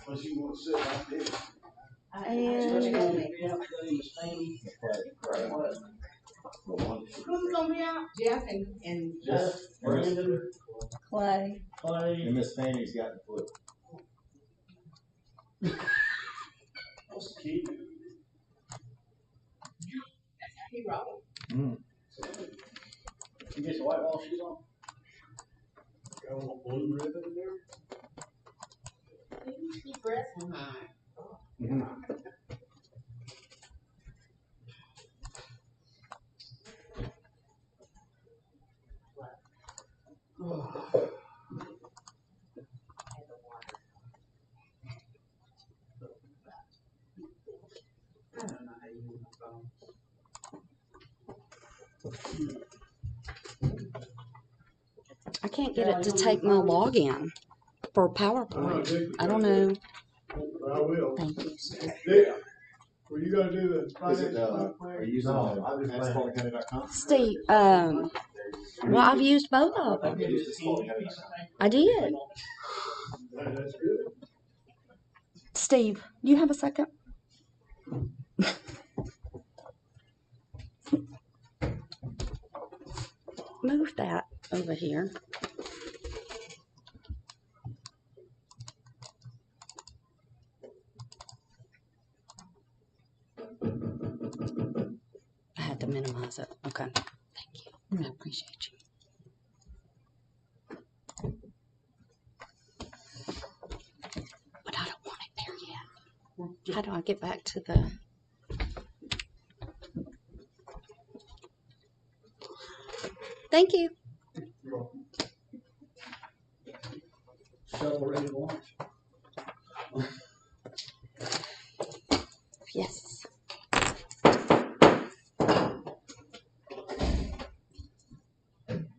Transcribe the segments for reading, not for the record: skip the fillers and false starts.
Unless you want to sit right there. Who's gonna be out? Jeff and Brandon, Clay. and Miss Fanny's got the flu. What's the key? he rolled. You get the white ball shoes on? Got a little blue ribbon in there? You keep wrestling high. I don't know how you use my phone. I can't get it to take my login for PowerPoint. I don't know. I will. Thank you, sir. Dick, were you gonna do the finance? Are you using SCWA.com? Steve, well, I've used both of them. I did. That's good. Steve, do you have a second? Move that over here. I had to minimize it. Okay. Thank you. I appreciate you. But I don't want it there yet. How do I get back to the... Thank you. Shovel ready to launch. Yes.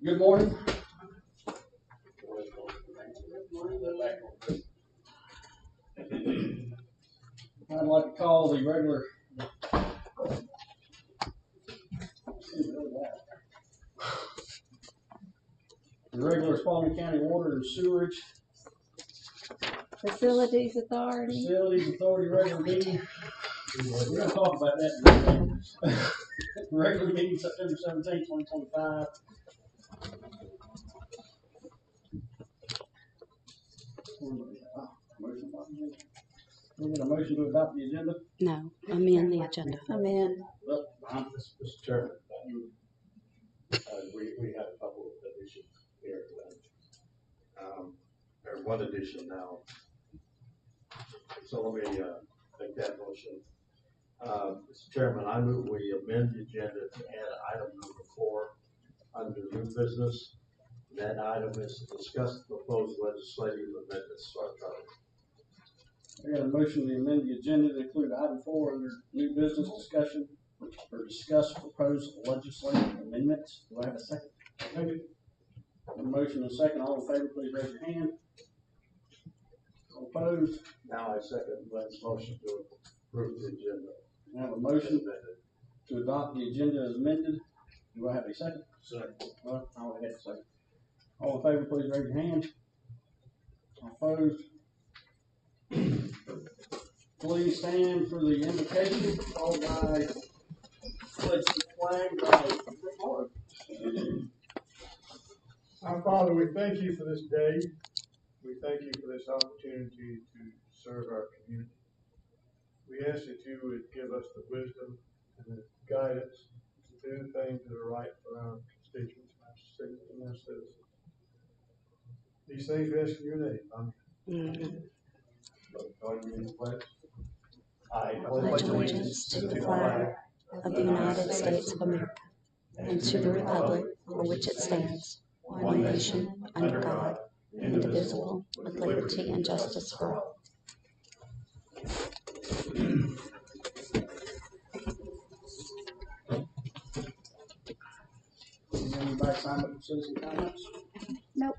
Good morning. I'd like to call the regular Spalding County Water and Sewerage Facilities Authority. regular meeting. We're going to talk about that in a minute. Regular meeting September 17, 2025. We get a motion to adopt the agenda. No, amend the agenda. Amend. Well, Mr. Chairman, we have a couple of additions here. There's one addition now. So let me make that motion. Mr. Chairman, I move we amend the agenda to add item number 4 under new business. That item is to discuss the proposed legislative amendments to our code. I got a motion to amend the agenda to include item 4 under new business discussion or discuss proposed legislative amendments. Do I have a second? Second. A motion and a second. All in favor, please raise your hand. All opposed? Now I second Glenn's motion to approve the agenda. I have a motion to adopt the agenda as amended. Do I have a second? Second. Well, I'll have a second. All in favor, please raise your hand. All opposed? Please stand for the invocation, followed by pledge the flag by Lord. Our Father, we thank you for this day. We thank you for this opportunity to serve our community. We ask that you would give us the wisdom and the guidance to do things that are right for our constituents and our citizens. These things we ask in your name. Amen. I pledge allegiance to the flag of the United States of America and to the republic for which it stands, one nation, under God, indivisible, with liberty and justice for all. Anybody sign up for citizen comments? Nope.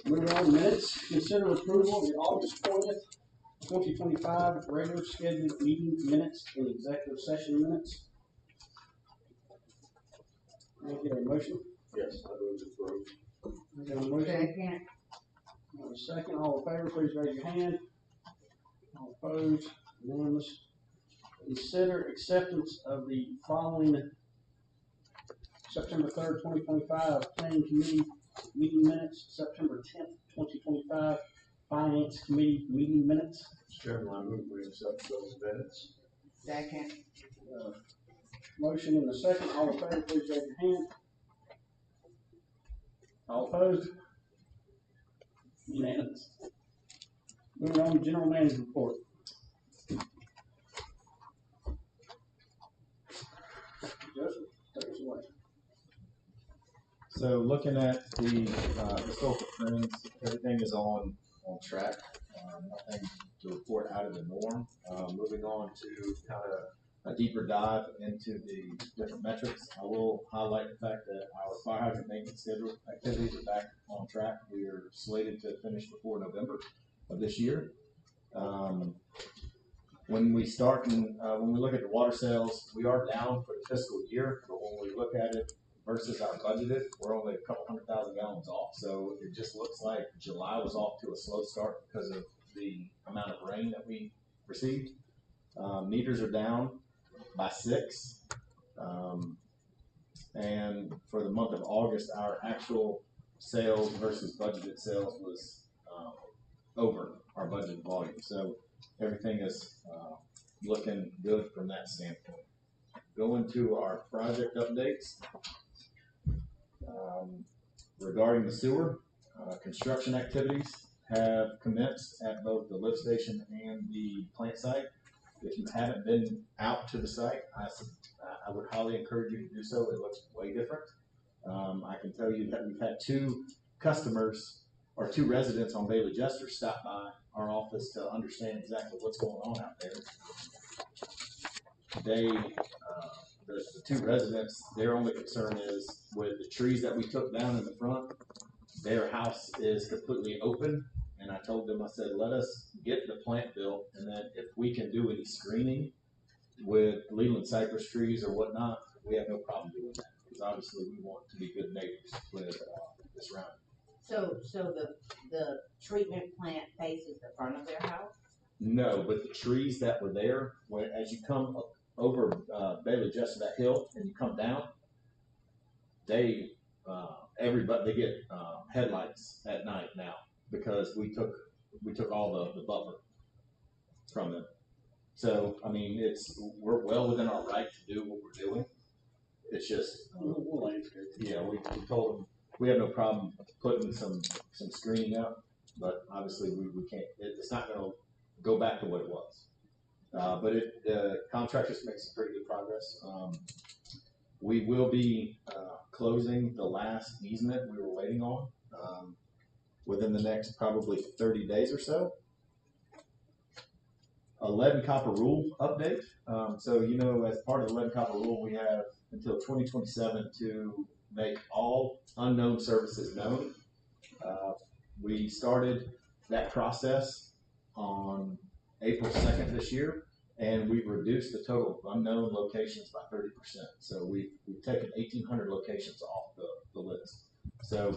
Moving on to minutes. Consider approval of the August 20th, 2025 regular scheduled meeting minutes and executive session minutes. Can I get a motion? Yes, I move to approve. I got a motion. Okay, I can't. a second. All in favor, please raise your hand. All opposed, unanimous. Consider acceptance of the following September 3rd, 2025 Planning Committee meeting minutes, September 10th, 2025 Finance Committee meeting minutes. Mr. Chairman, I move we accept those minutes. Second. Motion in the second. All in favor, please raise your hand. All opposed? Unanimous. Moving on to general manager report. Joseph, take us away. So looking at the historical trends, everything is on track. Nothing to report out of the norm. Moving on to kind of a deeper dive into the different metrics, I will highlight the fact that our fire hydrant maintenance schedule activities are back on track. We are slated to finish before November of this year. When we start and when we look at the water sales, we are down for the fiscal year, but when we look at it versus our budgeted, we're only a couple 100,000 gallons off. So it just looks like July was off to a slow start because of the amount of rain that we received. Meters are down by 6. And for the month of August, our actual sales versus budgeted sales was over our budgeted volume. So everything is looking good from that standpoint. Going to our project updates. Regarding the sewer, construction activities have commenced at both the lift station and the plant site. If you haven't been out to the site, I would highly encourage you to do so. It looks way different. I can tell you that we've had 2 customers or 2 residents on Bailey Jester stop by our office to understand exactly what's going on out there. The 2 residents, their only concern is with the trees that we took down in the front. Their house is completely open, and I told them, I said, let us get the plant built, and then if we can do any screening with Leland cypress trees or whatnot, we have no problem doing that, because obviously we want to be good neighbors with the surrounding. So the treatment plant faces the front of their house? No, but the trees that were there, as you come up over Bailey Jester, that hill, and you come down, they get headlights at night now because we took all the buffer from them. So I mean, we're well within our right to do what we're doing. It's just yeah, we told them we have no problem putting some screening up, but obviously we can't. It's not going to go back to what it was. But the contractors make some pretty good progress. We will be closing the last easement we were waiting on within the next probably 30 days or so. A lead and copper rule update. So, you know, as part of the lead and copper rule, we have until 2027 to make all unknown services known. We started that process on April 2nd this year, and we've reduced the total of unknown locations by 30%. So we've taken 1,800 locations off the list. So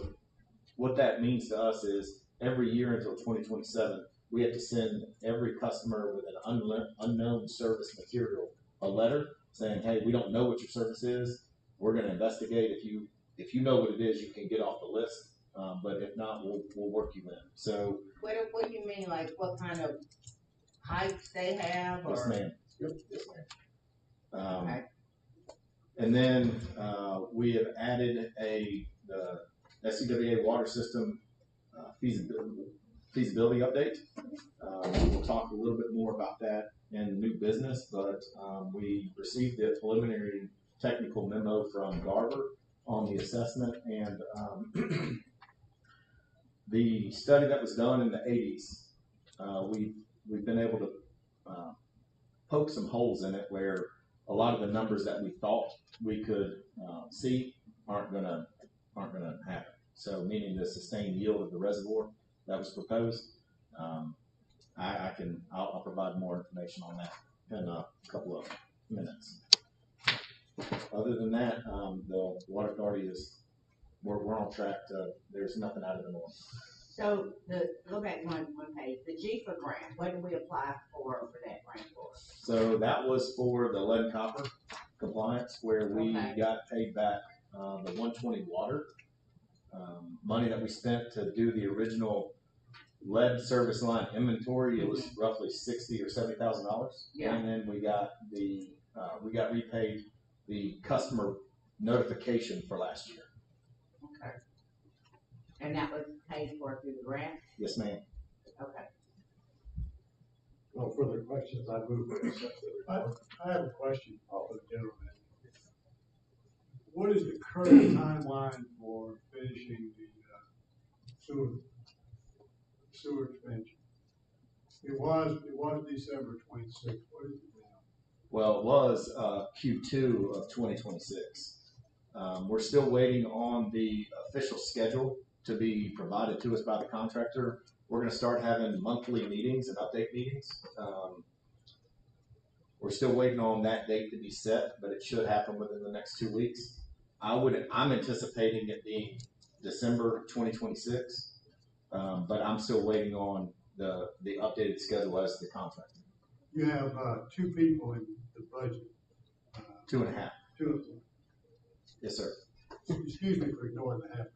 what that means to us is every year until 2027, we have to send every customer with an unknown service material a letter saying, hey, we don't know what your service is. We're going to investigate. If you know what it is, you can get off the list. But if not, we'll work you in. So What do you mean, like what kind of pipes they have? Or? yes, ma'am. Yep. Yes, ma'am. Okay. And then we have added the SCWA water system feasibility update. We'll talk a little bit more about that in new business, but we received the preliminary technical memo from Garver on the assessment, and the study that was done in the 80s, we've been able to poke some holes in it where a lot of the numbers that we thought we could see aren't gonna happen. So meaning the sustained yield of the reservoir that was proposed. I'll provide more information on that in a couple of minutes. Other than that, the water authority we're on track. There's nothing out of the norm. So go back one page, the GFA grant, what did we apply for that grant for? So that was for the lead and copper compliance, where we Okay. got paid back, the 120 water, money that we spent to do the original lead service line inventory. It was roughly $60,000 or $70,000. Yeah. And then we got repaid the customer notification for last year. Okay. And that was paid for through the grant? Yes, ma'am. Okay. No further questions, I move we accept the report. I have a question for the gentleman. What is the current timeline for finishing the sewer expansion? It was December 26th. What is it now? Well, it was Q2 of 2026. We're still waiting on the official schedule to be provided to us by the contractor. We're going to start having monthly meetings and update meetings. We're still waiting on that date to be set, but it should happen within the next 2 weeks. I'm anticipating it being December 2026, but I'm still waiting on the updated schedule as the contractor. You have 2 people in the budget. 2.5. 2 of them. Yes, sir. Excuse me for ignoring the half.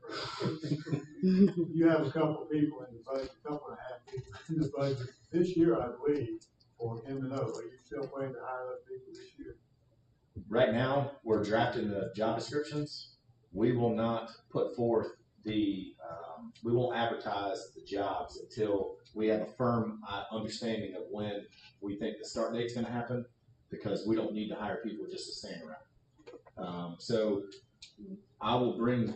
You have a couple people in the budget, a couple and a half people in the budget this year, I believe, for M&O. Are you still planning to hire those people this year? Right now, we're drafting the job descriptions. We will not put forth we won't advertise the jobs until we have a firm understanding of when we think the start date's going to happen, because we don't need to hire people just to stand around. So I will bring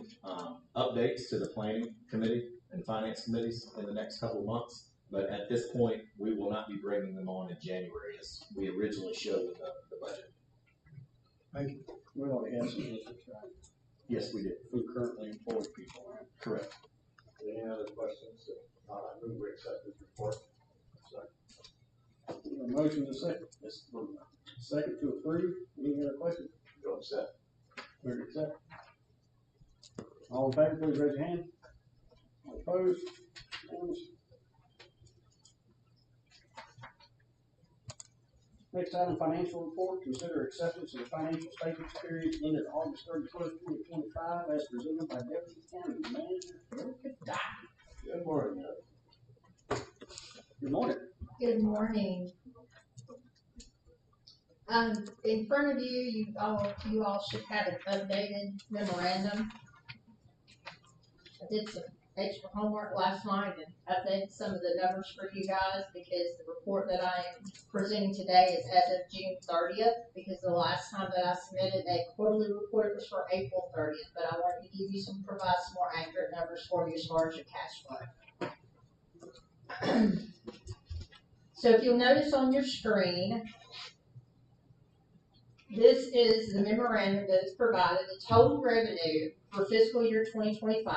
updates to the planning committee and finance committees in the next couple of months, but at this point, we will not be bringing them on in January as we originally showed in the budget. Thank you. We already have some districts, right? Yes, we did. Who currently employ people, right? Correct. Any other questions? If not, I move we accept this report. We have a motion to second to approve. Any other questions? Go accept. Clear to accept. All in favor, please raise your hand. All opposed? Unanimous. Next item, financial report. Consider acceptance of the financial statements period ended August 31st, 2025, as presented by Deputy County Manager. Good morning. Good morning. Good morning. In front of you, you all should have an updated memorandum. I did some extra homework last night and updated some of the numbers for you guys, because the report that I am presenting today is as of June 30th, because the last time that I submitted a quarterly report was for April 30th, but I wanted to give you provide some more accurate numbers for you as far as your cash flow. So if you'll notice on your screen, this is the memorandum that is provided. The total revenue for fiscal year 2025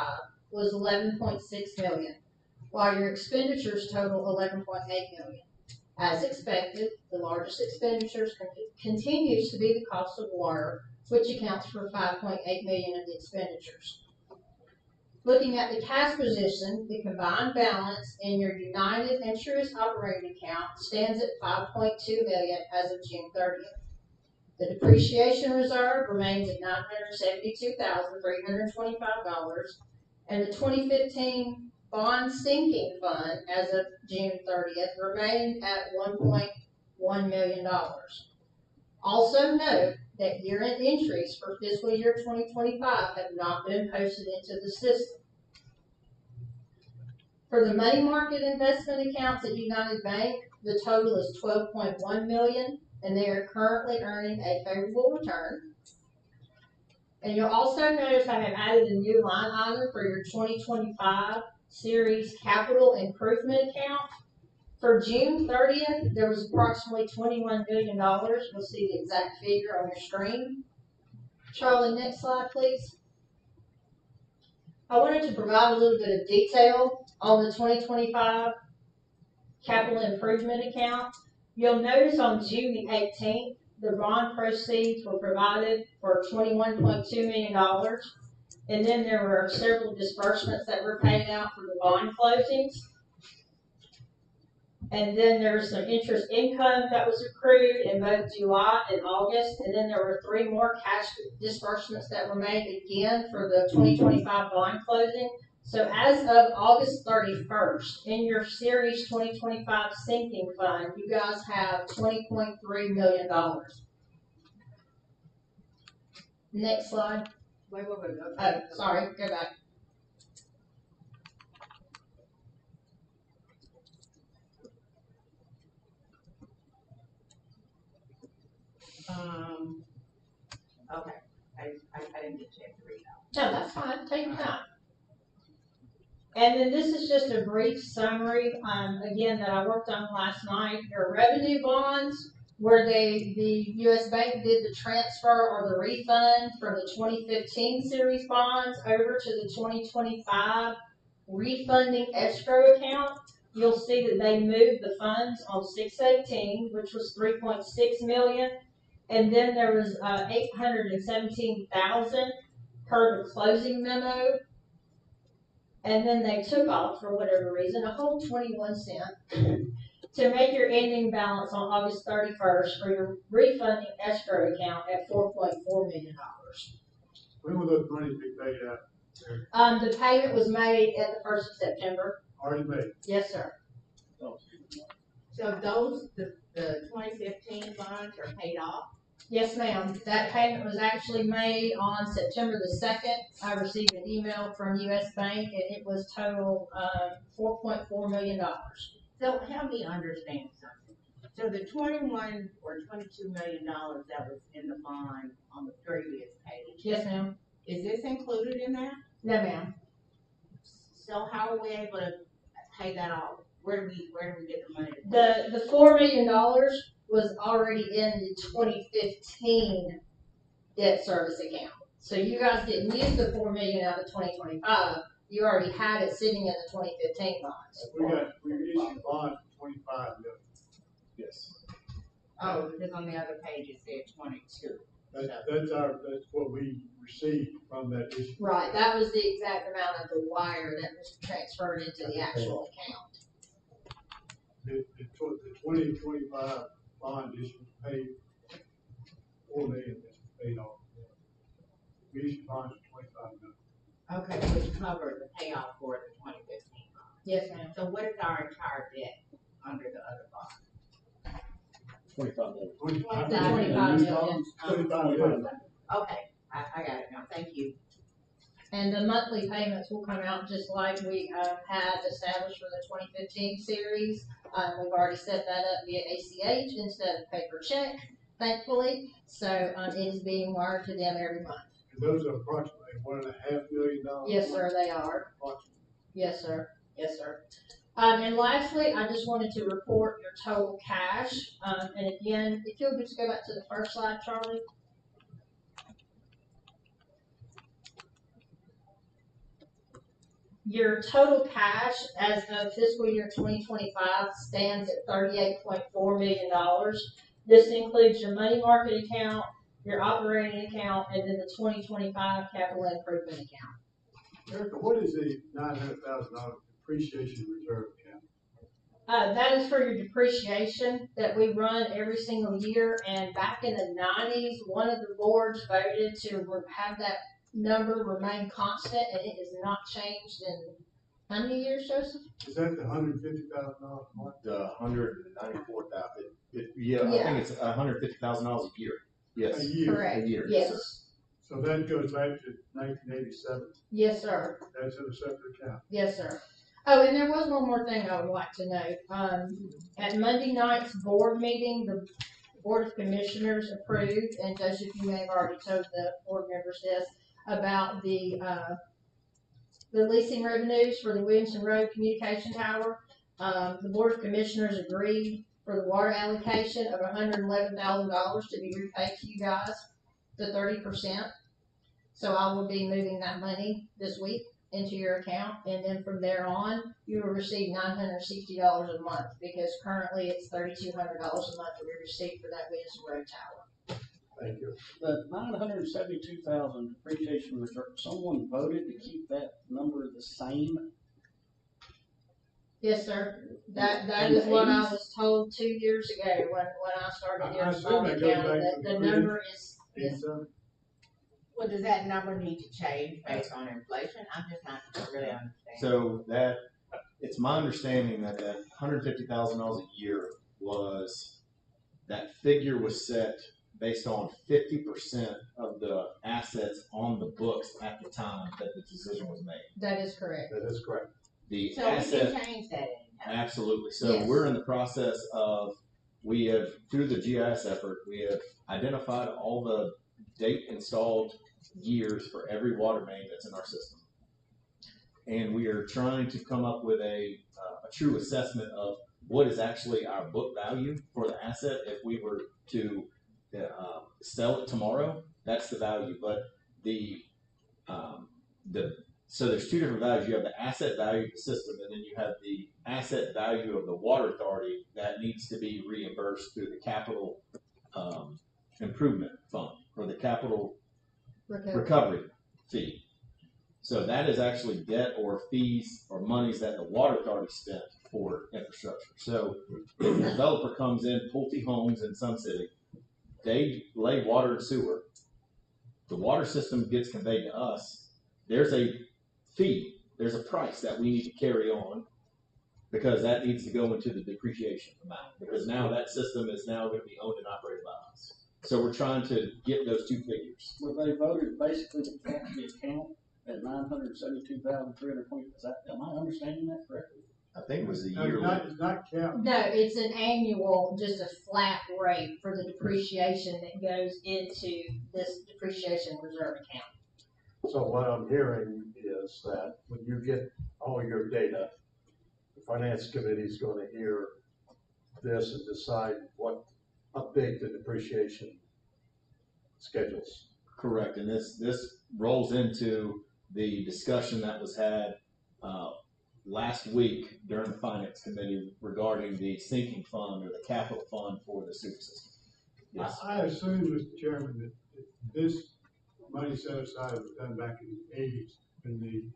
was $11.6 million, while your expenditures total $11.8 million. As expected, the largest expenditures continues to be the cost of water, which accounts for $5.8 million of the expenditures. Looking at the cash position, the combined balance in your United and Truist operating account stands at $5.2 million as of June 30th. The depreciation reserve remains at $972,325, and the 2015 bond sinking fund as of June 30th remained at $1.1 million. Also note that year-end entries for fiscal year 2025 have not been posted into the system. For the money market investment accounts at United Bank, the total is $12.1 million, and they are currently earning a favorable return. And you'll also notice I have added a new line item for your 2025 series capital improvement account. For June 30th, there was approximately $21 million. You'll see the exact figure on your screen. Charlie, next slide, please. I wanted to provide a little bit of detail on the 2025 capital improvement account. You'll notice on June the 18th, the bond proceeds were provided for $21.2 million, And then there were several disbursements that were paid out for the bond closings. And then there was some interest income that was accrued in both July and August. And then there were 3 more cash disbursements that were made again for the 2025 bond closing. So as of August 31st, in your Series 2025 sinking fund, you guys have $20.3 million. Next slide. Wait. Oh, sorry, go back. Okay, I didn't get a chance to read out. No, that's fine, take your time. And then this is just a brief summary, again, that I worked on last night. Your revenue bonds, where the U.S. Bank did the transfer or the refund from the 2015 series bonds over to the 2025 refunding escrow account. You'll see that they moved the funds on 6/18, which was $3.6 million. And then there was $817,000 per the closing memo. And then they took off, for whatever reason, a whole 21 cents to make your ending balance on August 31st for your refunding escrow account at $4.4 million. When will those monies be paid out? The payment was made at the 1st of September. Already made? Yes, sir. So those, the 2015 bonds are paid off? Yes, ma'am. That payment was actually made on September the 2nd. I received an email from U.S. Bank, and it was total $4.4 million. So help me understand something. So the 21 or $22 million that was in the bond on the previous page, Yes, ma'am. is this included in that? No, ma'am. So how are we able to pay that off? Where do we get the money? The $4 million was already in the 2015 debt service account. So you guys didn't use the $4 million out of 2025. You already had it sitting in the 2015 bonds. We issued bonds for 25 million. Yes. Oh, because on the other page it said 22. That's what we received from that issue. Right, that was the exact amount of the wire that was transferred into the actual account. The 2025 bond issue paid $4 million that's paid off. We issued bonds for 25 million. Okay, which covered the payoff for the 2015 bond. Yes, ma'am. So what is our entire debt under the other bond? 25 million. 25 million. 25 million. Okay, I got it now, thank you. And the monthly payments will come out just like we had established for the 2015 series. We've already set that up via ACH instead of paper check, thankfully. So it is being wired to them every month. And those are approximately $1.5 million. Yes, sir, they are. Approximately. Yes, sir. Yes, sir. And lastly, I just wanted to report your total cash. And again, if you'll just go back to the first slide, Charlie. Your total cash as of fiscal year 2025 stands at $38.4 million. This includes your money market account, your operating account, and then the 2025 capital improvement account. Erica, what is the $900,000 depreciation reserve account? That is for your depreciation that we run every single year. And back in the 90s, one of the boards voted to have that number remain constant, and it has not changed in how many years, Joseph? Is that the $150,000 a month? The $194,000. I think it's $150,000 a year. Yes. A year? Correct. A year. Yes. So that goes back to 1987. Yes, sir. That's in a separate account. Yes, sir. Oh, and there was one more thing I would like to note. At Monday night's board meeting, the Board of Commissioners approved, and Joseph, you may have already told the board members this, about the leasing revenues for the Williamson Road Communication Tower. The Board of Commissioners agreed for the water allocation of $111,000 to be repaid to you guys, the 30%. So I will be moving that money this week into your account, and then from there on, you will receive $960 a month, because currently it's $3,200 a month that we receive for that Williamson Road Tower. Thank you. The 972,000 depreciation reserve, someone voted to keep that number the same? Yes, sir. That In is the what I 80s? was told 2 years ago when I started here I in assume Sullivan that goes County, back that to the the number is, Well, does that number need to change based on inflation? I'm just not really understanding. So that, it's my understanding that that $150,000 a year was, that figure was set based on 50% of the assets on the books at the time that the decision was made. that is correct. That is correct. The So we asset, can change that anytime. absolutely. So Yes. we're in the process of, we have, through the GIS effort, we have identified all the date installed years for every water main that's in our system. And we are trying to come up with a true assessment of what is actually our book value for the asset. If we were to sell it tomorrow, that's the value. But so there's two different values. You have the asset value of the system, and then you have the asset value of the water authority that needs to be reimbursed through the capital improvement fund or the capital recovery fee. So that is actually debt or fees or monies that the water authority spent for infrastructure. So if a developer comes in, Pulte Homes in Sun City, they lay water and sewer, the water system gets conveyed to us, there's a fee, there's a price that we need to carry on because that needs to go into the depreciation amount because now that system is now going to be owned and operated by us. So we're trying to get those two figures. Well, they voted basically to cap the account at 972,320. Am I understanding that correctly? I think it was the No, year. it's not counting. No, it's an annual, just a flat rate for the depreciation that goes into this depreciation reserve account. So what I'm hearing is that when you get all your data, the finance committee is going to hear this and decide what update the depreciation schedules. Correct, and this rolls into the discussion that was had last week during the finance committee regarding the sinking fund or the capital fund for the sewer system. Yes. I assume, Mr. Chairman, that this money set aside was done back in the 80s when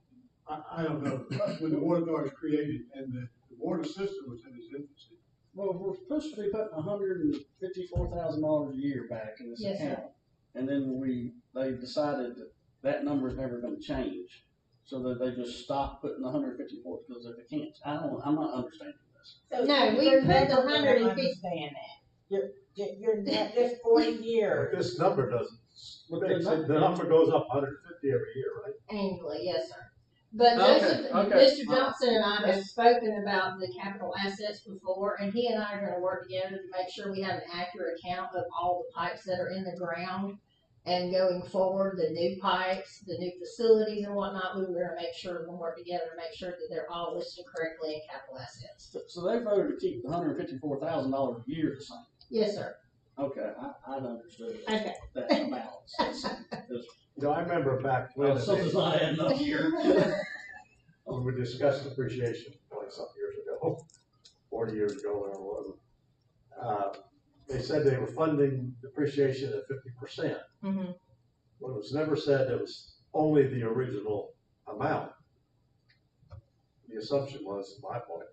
I don't know, when the water authority was created and the water system was in its infancy. Well, we're supposed to be putting $154,000 a year back in this Yes, sir. account. And then they decided that number is never going to change. So that they just stopped putting the 154 because if it can't, I'm not understanding this. So No, we you're put the never gonna 150 understand that. You're not, this 40 years. But this number doesn't, the number goes up 150 every year, right? Annually, yes, sir. But Okay, Mr. Johnson and I have spoken about the capital assets before, and he and I are gonna work together to make sure we have an accurate account of all the pipes that are in the ground. And going forward, the new pipes, the new facilities and whatnot, we were gonna make sure we're gonna work together to make sure that they're all listed correctly in capital assets. So they voted to keep the $154,000 a year the same. Yes, sir. Okay, I've understood that. Okay. That's a balance. You know, I remember back when Something's not adding up here. we discussed depreciation 20-something years ago, 40 years ago, whatever it was. They said they were funding depreciation at 50%. Mm-hmm. Well, it was never said it was only the original amount. The assumption was, my point,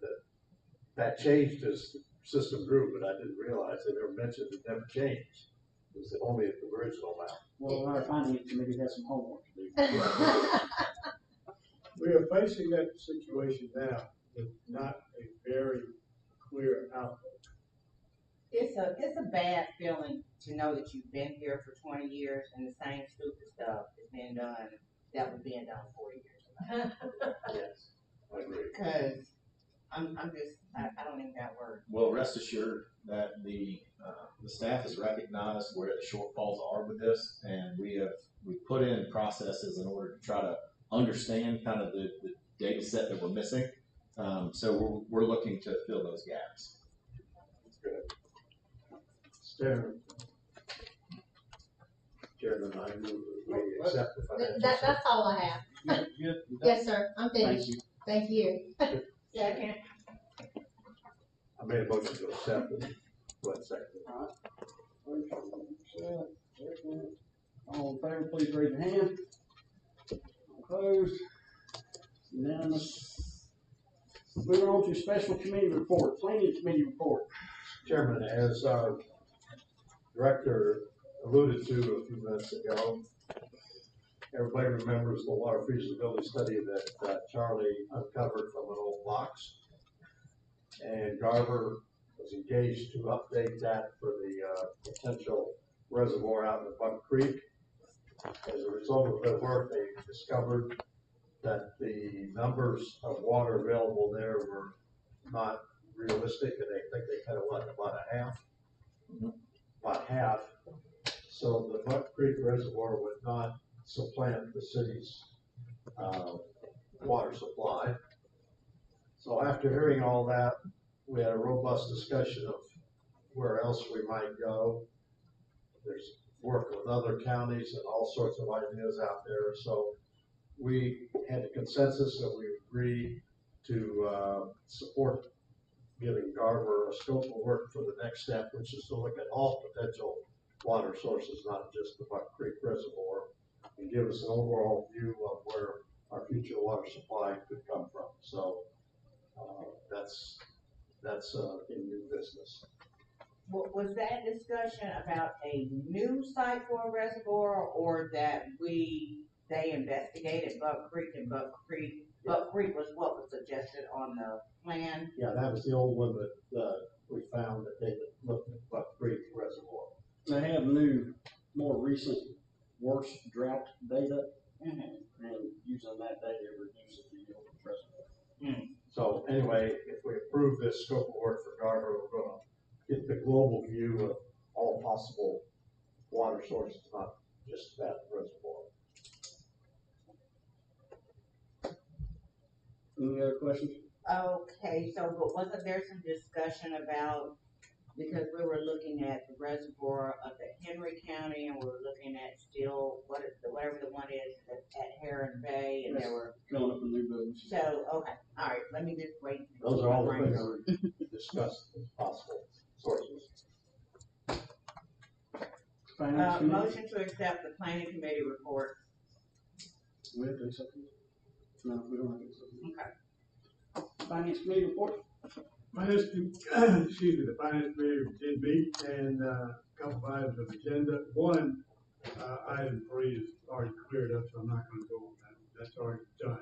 that changed as the system grew, but I didn't realize they never mentioned it never changed. It was only at the original amount. Well, our finance committee has some homework to do. We are facing that situation now with not a very clear outlook. It's a bad feeling to know that you've been here for 20 years and the same stupid stuff is being done that was being done 40 years ago. Yes, I agree. Because I don't even got words. Well, rest assured that the staff has recognized where the shortfalls are with this, and we put in processes in order to try to understand kind of the data set that we're missing. So we're looking to fill those gaps. Good. Chairman, I move that we accept the financial. That's all I have. Yes, sir. I'm finished. Thank you. Second. I made a motion to accept it. Go ahead, second. All in favor, please raise your hand. Opposed? Unanimous. Moving on to special committee report, planning committee report. Chairman, as our director alluded to a few minutes ago, everybody remembers the water feasibility study that Charlie uncovered from an old box. And Garver was engaged to update that for the potential reservoir out in the Buck Creek. As a result of their work, they discovered that the numbers of water available there were not realistic, and they think they cut it about a half. About half. So the Buck Creek Reservoir would not supplant the city's water supply. So after hearing all that, we had a robust discussion of where else we might go. There's work with other counties and all sorts of ideas out there. So we had a consensus that we agreed to support giving Garver a scope of work for the next step, which is to look at all potential water sources, not just the Buck Creek Reservoir, and give us an overall view of where our future water supply could come from. So that's in new business. Was that discussion about a new site for a reservoir, or that they investigated Buck Creek, and Buck Creek was what was suggested on the plan? Yeah, that was the old one that we found that they looked at Buck Creek Reservoir. They have new, more recent, worse drought data, Mm-hmm. and using that data reduces the yield of the reservoir. So anyway, if we approve this scope of work for Garver, we're going to get the global view of all possible water sources, not just that reservoir. Any other questions? Okay, so but wasn't there some discussion about, because we were looking at the reservoir up at Henry County, and we were looking at still whatever the one is at Heron Bay, and there were Filling up the new buildings. so okay, all right. Let me just wait. Those are all the things we discussed as possible sources. Finance committee? Motion to accept the planning committee report. We have to accept it? No, we don't have to accept it. Okay. Finance committee report? The finance committee did meet, and a couple of items of agenda. One, item 3 is already cleared up, so I'm not going to go on that. That's already done.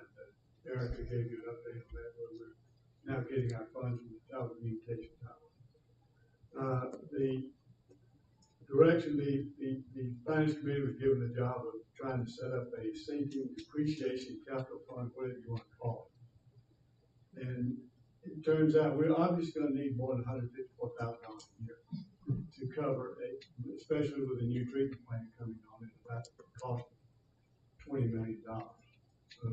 Erica gave you an update on that, where we're now getting our funds from the telecommunication tower. The direction, the finance committee was given the job of trying to set up a sinking depreciation capital fund, whatever you want to call it. And it turns out we're obviously going to need more than $154,000 a year to cover especially with a new treatment plant coming on at about the cost of $20 million. So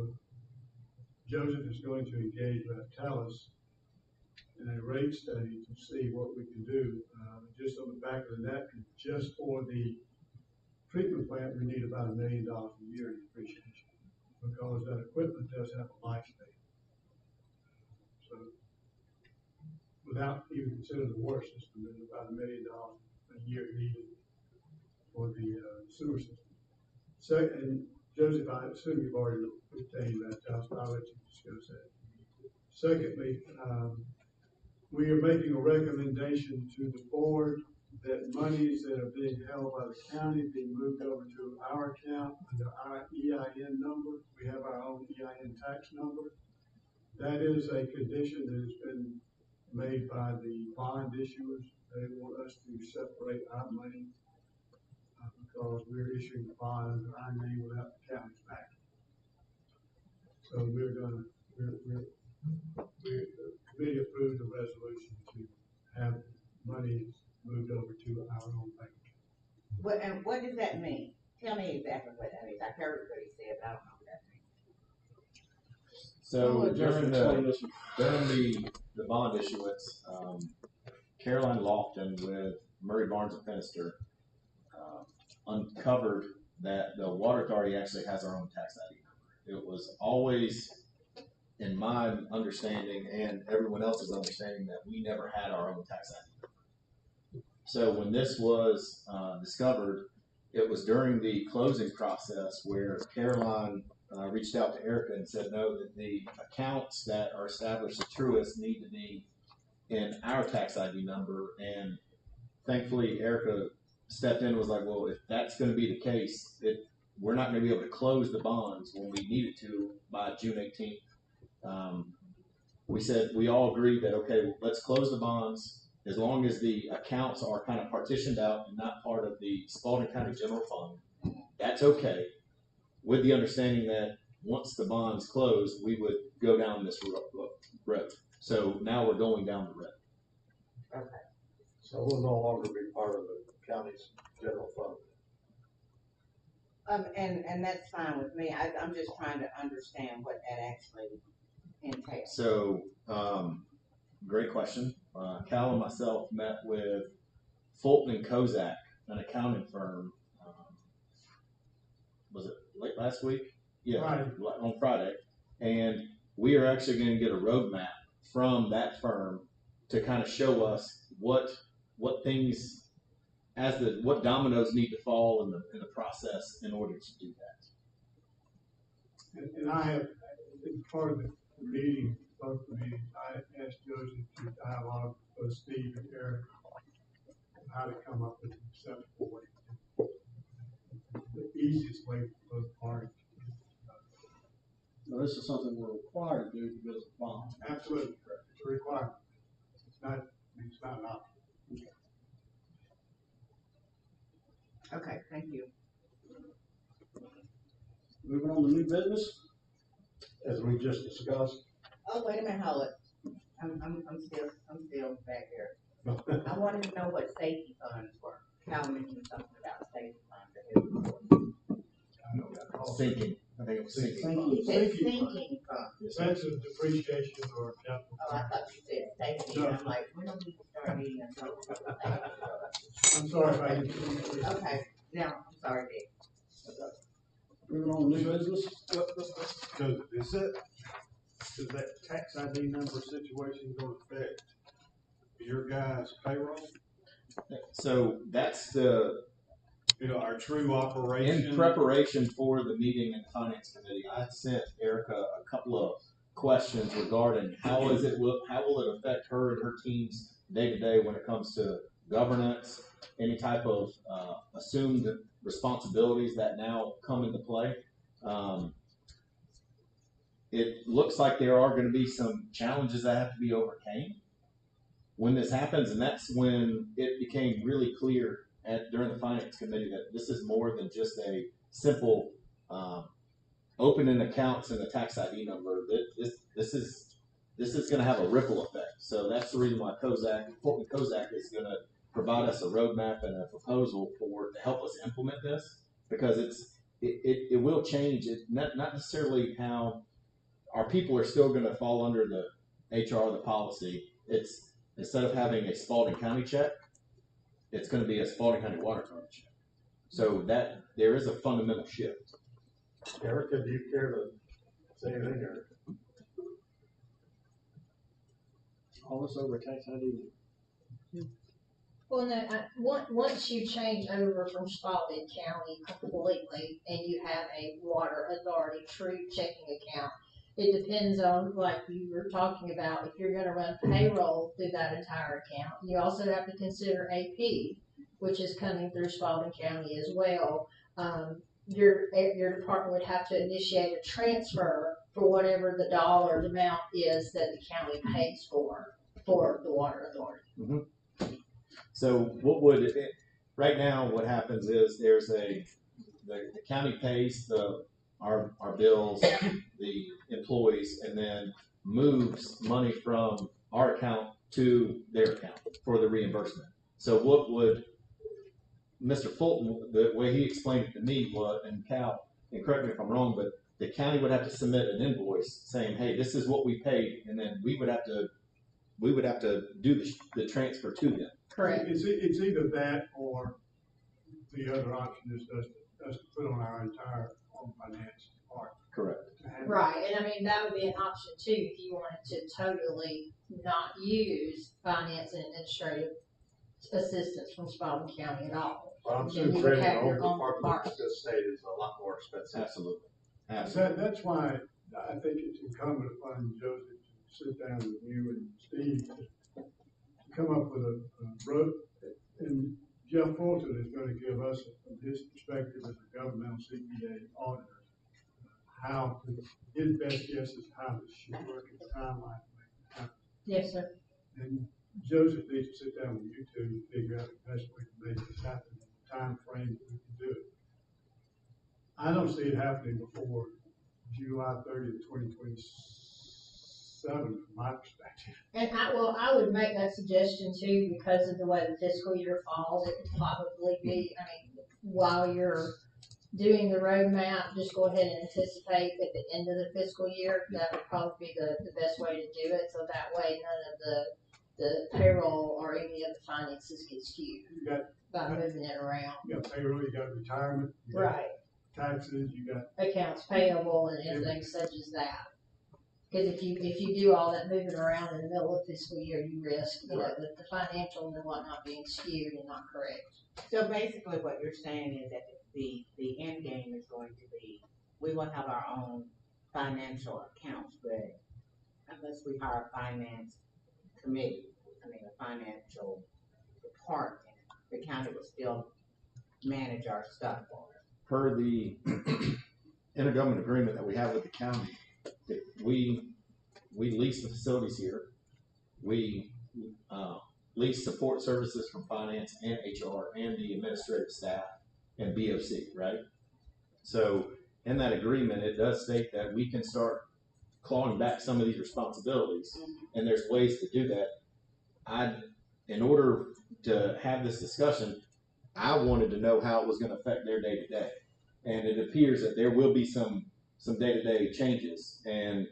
Joseph is going to engage with Talis in a rate study to see what we can do. Just on the back of the napkin, just for the treatment plant, we need about $1 million a year in depreciation, because that equipment does have a lifespan. So without even considering the water system, there's about $1 million a year needed for the sewer system. So, and Joseph, I assume you've already obtained that, so I'll let you discuss that. Secondly, we are making a recommendation to the board that monies that are being held by the county be moved over to our account under our EIN number. We have our own EIN tax number. That is a condition that has been made by the bond issuers. They want us to separate our money because we're issuing the bond under our name without the county's backing. So the committee approved the resolution to have money moved over to our own bank. And what does that mean? Tell me exactly what that means. I've heard everybody say it, but I don't know what that means. So Joseph, during the bond issuance, Caroline Lofton with Murray Barnes and Finister uncovered that the water authority actually has our own tax ID number. It was always, in my understanding and everyone else's understanding, that we never had our own tax ID number. So when this was discovered, it was during the closing process where Caroline reached out to Erica and said, no, that the accounts that are established as trusts need to be in our tax ID number. And thankfully, Erica stepped in and was like, well, if that's going to be the case, we're not going to be able to close the bonds when we needed to by June 18th. We said, we all agreed that, okay, let's close the bonds as long as the accounts are kind of partitioned out and not part of the Spalding County General Fund. That's okay, with the understanding that once the bonds close, we would go down this road. So now we're going down the road. Okay. So we'll no longer be part of the county's general fund. And that's fine with me. I'm just trying to understand what that actually entails. So, great question. Cal and myself met with Fulton and Kozak, an accounting firm. Was it late last week? Yeah, Friday. On Friday. And we are actually going to get a roadmap from that firm to kind of show us what things, what dominoes need to fall in the process in order to do that. And I have, as part of the meeting, both the meetings, I asked Joseph to dialogue with Steve and Eric on how to come up with an acceptable way, the easiest way for both parties. Now, this is something we're required to do because of bond. Absolutely correct. It's a requirement. It's not an option. Okay, thank you. Moving on to new business. As we just discussed. Oh, wait a minute, hold it. I'm still back there. I wanted to know what safety funds were. Cal mentioned something about safety funds. I know that all. Sinking. I think it was sinking. He said Sinking fund. sinking funds. That's a depreciation or capital. Oh, I thought you said safety, and I'm like, when do we start needing a total safety? I'm sorry if I didn't. Okay, now, I'm sorry, Dick. Moving on to new business. So is that tax ID number situation going to affect your guys' payroll? So that's Our true operation? in preparation for the meeting in the Finance Committee, I sent Erica a couple of questions regarding how will it affect her and her team's day to day when it comes to governance, any type of assumed responsibilities that now come into play. It looks like there are going to be some challenges that have to be overcame when this happens, and that's when it became really clear during the Finance Committee that this is more than just a simple opening accounts and the tax ID number. This is going to have a ripple effect. So that's the reason why Fulton Kozak is going to provide us a roadmap and a proposal to help us implement this, because it will change it, not necessarily how our people are still going to fall under the HR, the policy. It's instead of having a Spalding County check, it's going to be a Spalding County water card check. So that there is a fundamental shift. Erica, do you care to say anything, or? All this over tax ID. Well, no, once you change over from Spalding County completely and you have a water authority true checking account, it depends on, like you were talking about, if you're going to run payroll through that entire account. You also have to consider AP, which is coming through Spalding County as well. Your department would have to initiate a transfer for whatever the dollar amount is that the county pays for the water authority. Mm-hmm. So right now what happens is the county pays our bills, the employees, and then moves money from our account to their account for the reimbursement. So what would Mr. Fulton, the way he explained it to me was, and Cal, and correct me if I'm wrong, but the county would have to submit an invoice saying, hey, this is what we paid, and then we would have to do the transfer to them. Correct. It's either that or the other option is us to put on our entire home finance part. Correct. Right, and I mean, that would be an option too if you wanted to totally not use finance and administrative assistance from Spalding County at all. Well, I'm Then assuming you would creating have our your own own department department. at this state is a lot more expensive. Absolutely. Absolutely. That's why I think it's incumbent upon Joseph to sit down with you and Steve to come up with a road. And Jeff Fulton is gonna give us, from his perspective as a governmental CPA auditor, how to, his best guess is how this should work in the timeline. Yes, sir. And Joseph needs to sit down with you two and figure out the best way to make this happen, the time frame that we can do it. I don't see it happening before July 30th, 2027, from my perspective. And I would make that suggestion too, because of the way the fiscal year falls, it could probably be, I mean, while you're doing the roadmap, just go ahead and anticipate at the end of the fiscal year. That would probably be the best way to do it, so that way none of the payroll or any of the finances get skewed You got, by moving it around. you got payroll, you got retirement, you got Right. taxes, you got, Accounts payable and everything such as that. Because if you do all that moving around in the middle of fiscal year, you risk, the financials and whatnot being skewed and not correct. So basically what you're saying is that the end game is going to be, we will have our own financial accounts, but unless we hire a finance committee, a financial department, the county will still manage our stuff for us. Per the intergovernment agreement that we have with the county, we lease the facilities here. We lease support services from finance and HR and the administrative staff and BOC, right? So in that agreement, it does state that we can start clawing back some of these responsibilities, and there's ways to do that. In order to have this discussion, I wanted to know how it was going to affect their day to day, and it appears that there will be some day to day changes, and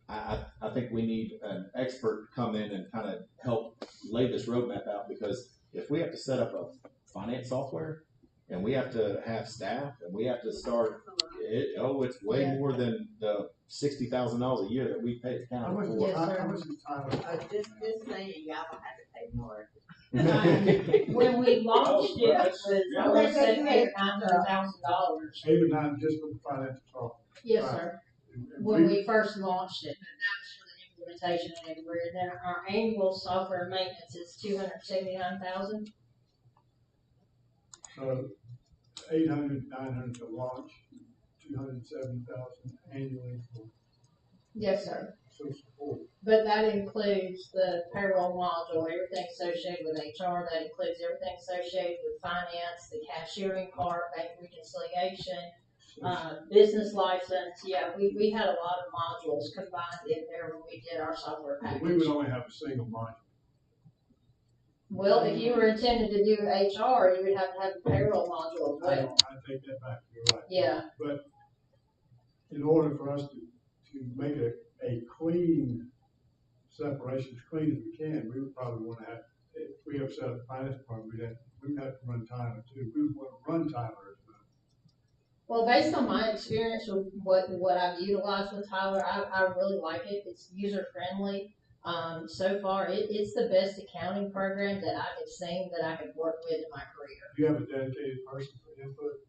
I think we need an expert to come in and kind of help lay this roadmap out, because if we have to set up a finance software and we have to have staff and we have to start it's way more than the $60,000 a year that we pay the how county much, for. Yes, sir. how much is Tyler? Just saying, y'all will have to pay more. When we launched it, it was, I want to say $800,000 or $900,000. 8 or 9 just for the financial software. Yes, Right. sir. And When we first launched it, but that was for the implementation and everywhere. And then our annual software maintenance is $279,000. So 800, 900 to launch, 270,000 annually for Yes, sir. social support. But that includes the payroll module, everything associated with HR. That includes everything associated with finance, the cashiering part, bank reconciliation, business license. Yeah, we had a lot of modules combined in there when we did our software We package. would only have a single module. Well, if you were intended to do HR, you would have to have the payroll module as well. I take that back, you're right. Yeah, But in order for us to make a clean separation, as clean as we can, we would probably want to have, if we have set up a finance department, we'd have to run Tyler too. We would want to run Tyler as well. well, based on my experience with what I've utilized with Tyler, I really like it. It's user friendly. So far, it's the best accounting program that I have seen that I have worked with in my career. Do you have a dedicated person for input?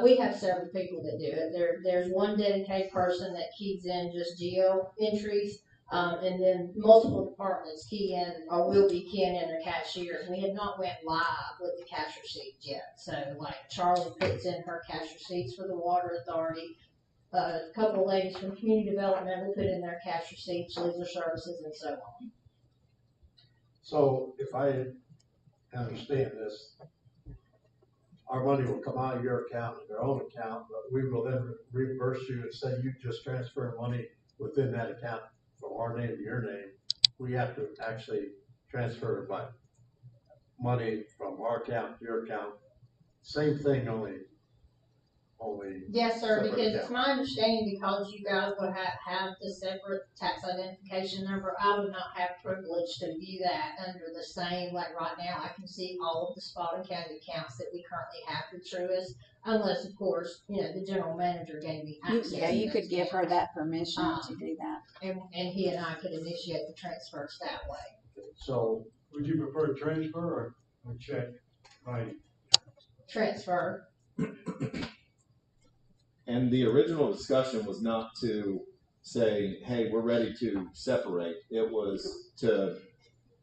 We have several people that do it. There's one dedicated person that keys in just geo entries, and then multiple departments key in or will be keying in their cashiers. We have not went live with the cash receipts yet. So like Charlie puts in her cash receipts for the water authority. A couple of ladies from community development will put in their cash receipts, leisure services, and so on. So if I understand this, our money will come out of your account, your own account, but we will then reimburse you and say you just transfer money within that account from our name to your name. We have to actually transfer money from our account to your account. Same thing, only. Yes, sir, separate because account. it's my understanding because you guys would have the separate tax identification number, I would not have privilege to view that under the same, like right now, I can see all of the Spalding County accounts that we currently have with Truist, unless, of course, the general manager gave me access. Yeah, you to could those give her accounts. that permission to do that. And he and I could initiate the transfers that way. So Would you prefer transfer or check writing? transfer. And the original discussion was not to say, hey, we're ready to separate. It was to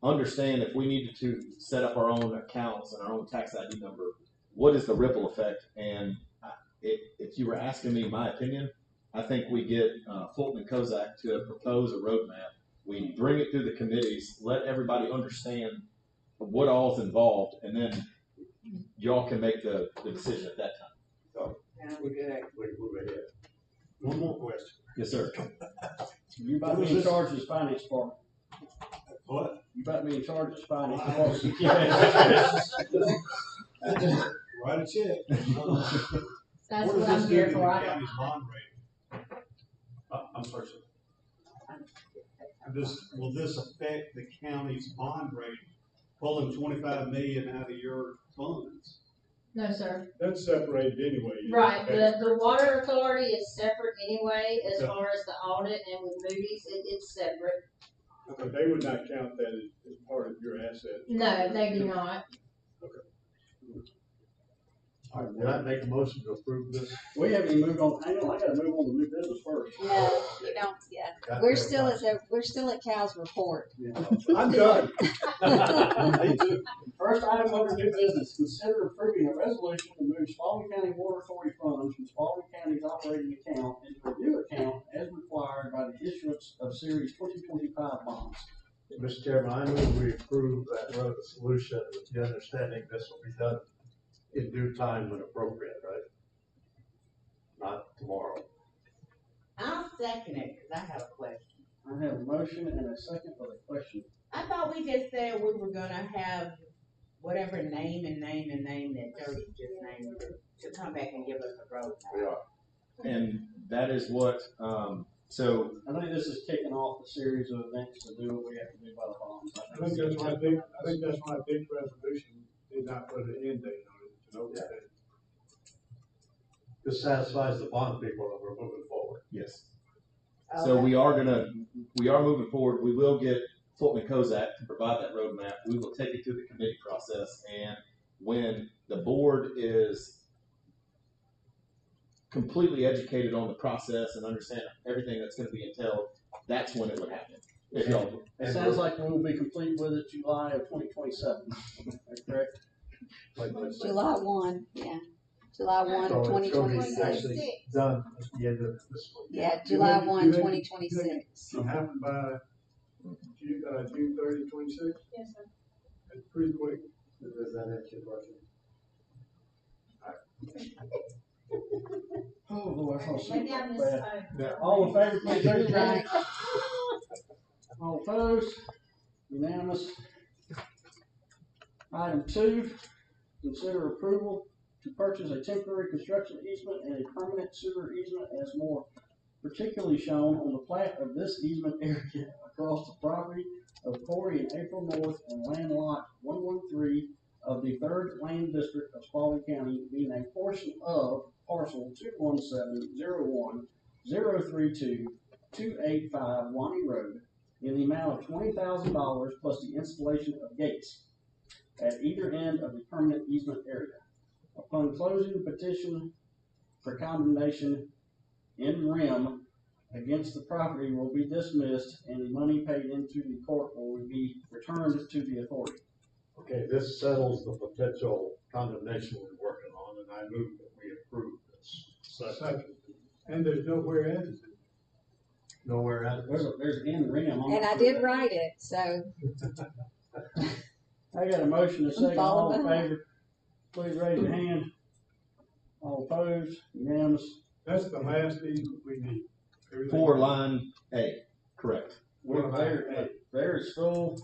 understand if we needed to set up our own accounts and our own tax ID number, what is the ripple effect? And if you were asking me my opinion, I think we get Fulton and Kozak to propose a roadmap. We bring it through the committees, let everybody understand what all's involved, and then y'all can make the decision at that time. Sounds good. We move ahead. One more question. Yes, sir. You about to be in charge of this finance department. What? You about to be in charge of this finance department. Write a check. That's What what does I'm this do here to the for. I don't county's bond rating? I'm sorry, sir. Will this affect the county's bond rating, pulling 25 million out of your funds? No, sir. That's separated anyway. Right, Okay. the water authority is separate anyway, as Yeah. far as the audit, and with Moody's, it's separate. But they would not count that as part of your asset. No, they do not. All right, did I make a motion to approve this? We haven't even moved on, hang on, I gotta move on to new business first. No, you don't, yeah. Got We're that. still at Cal's report. I'm done. Me too. First item under new business, consider approving a resolution to move Spalding County Water Authority funds from Spalding County's operating account into a new account as required by the issuance of Series 2025 bonds. Mr. Chairman, I move we approve that resolution with the understanding this will be done in due time when appropriate, right? Not tomorrow. I'll second it, cause I have a question. I have a motion and a second for the question. I thought we just said we were gonna have whatever name that Jody just named to come back and give us a roadmap. We are. And that is what, so I think this is kicking off a series of events to do what we have to do by the bonds. I think that's why Dick's resolution did not put an end date on it, to know that. This satisfies the bond people that we're moving forward. yes. So we are moving forward. We will get Fulton and Kozak to provide that roadmap. We will take it through the committee process, and when the board is completely educated on the process and understand everything that's going to be entailed, that's when it would happen. If y'all, It sounds like we will be complete with it July of 2027. That's correct? July 1, yeah. July 1, So it's gonna be 2026. actually done at the end of this week. Yeah, July 1, 2026. It'll happen by June 30, 26. Yes, sir. That's pretty quick. Does that answer your question? Oh, boy, I feel Lay super down bad. this phone. All in favor, please raise your hand. All opposed? Unanimous. Item 2, consider approval to purchase a temporary construction easement and a permanent sewer easement as more particularly shown on the plat of this easement area across the property of Corey and April North and land lot 113 of the 3rd Land District of Spalding County, being a portion of parcel 217-01032-285 Wani Road, in the amount of $20,000 plus the installation of gates at either end of the permanent easement area. Upon closing, petition for condemnation in rem against the property will be dismissed, and the money paid into the court will be returned to the authority. Okay, this settles the potential condemnation we're working on, and I move that we approve this. Second. And there's nowhere else. Nowhere else. There's in rem on it. And I did write it, so I got a motion to second. Follow All in behind. favor, please raise your hand. All opposed? Unanimous. That's the last easement we need. Everything for else- line A, correct. There's still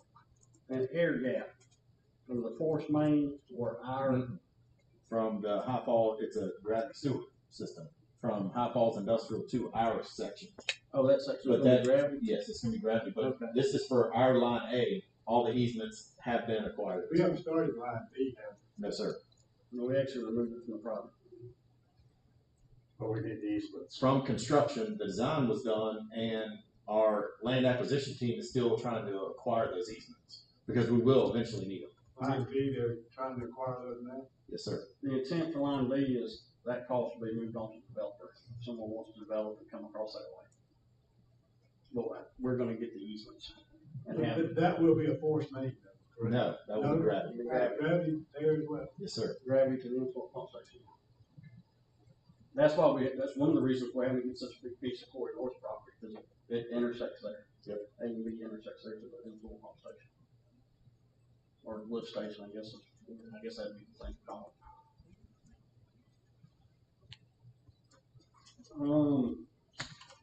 an air gap from the force main where our, From the High Falls, it's a gravity sewer system, from High Falls Industrial to our section. oh, that section But is gonna that, be gravity. yes, it's gonna be gravity, but Okay. this is for our line A. All the easements have been acquired. We haven't started line B now. No, sir. No, we actually removed it from the property. But we need the easements. From construction, the design was done, and our land acquisition team is still trying to acquire those easements, because we will eventually need them. Line B, they're trying to acquire those now. Yes, sir. The intent for line B is that cost will be moved on to the developer. If someone wants to develop and come across that way. But we're gonna get the easements and have That will be a forced main, though, correct? No, that would be gravity. Gravity there as well. Yes, sir. gravity to the inflow pump station. That's one of the reasons we're having such a big piece of Corey North property, because it intersects there. Yep. A&B intersects there to the inflow pump station. Or lift station, I guess that'd be the same call.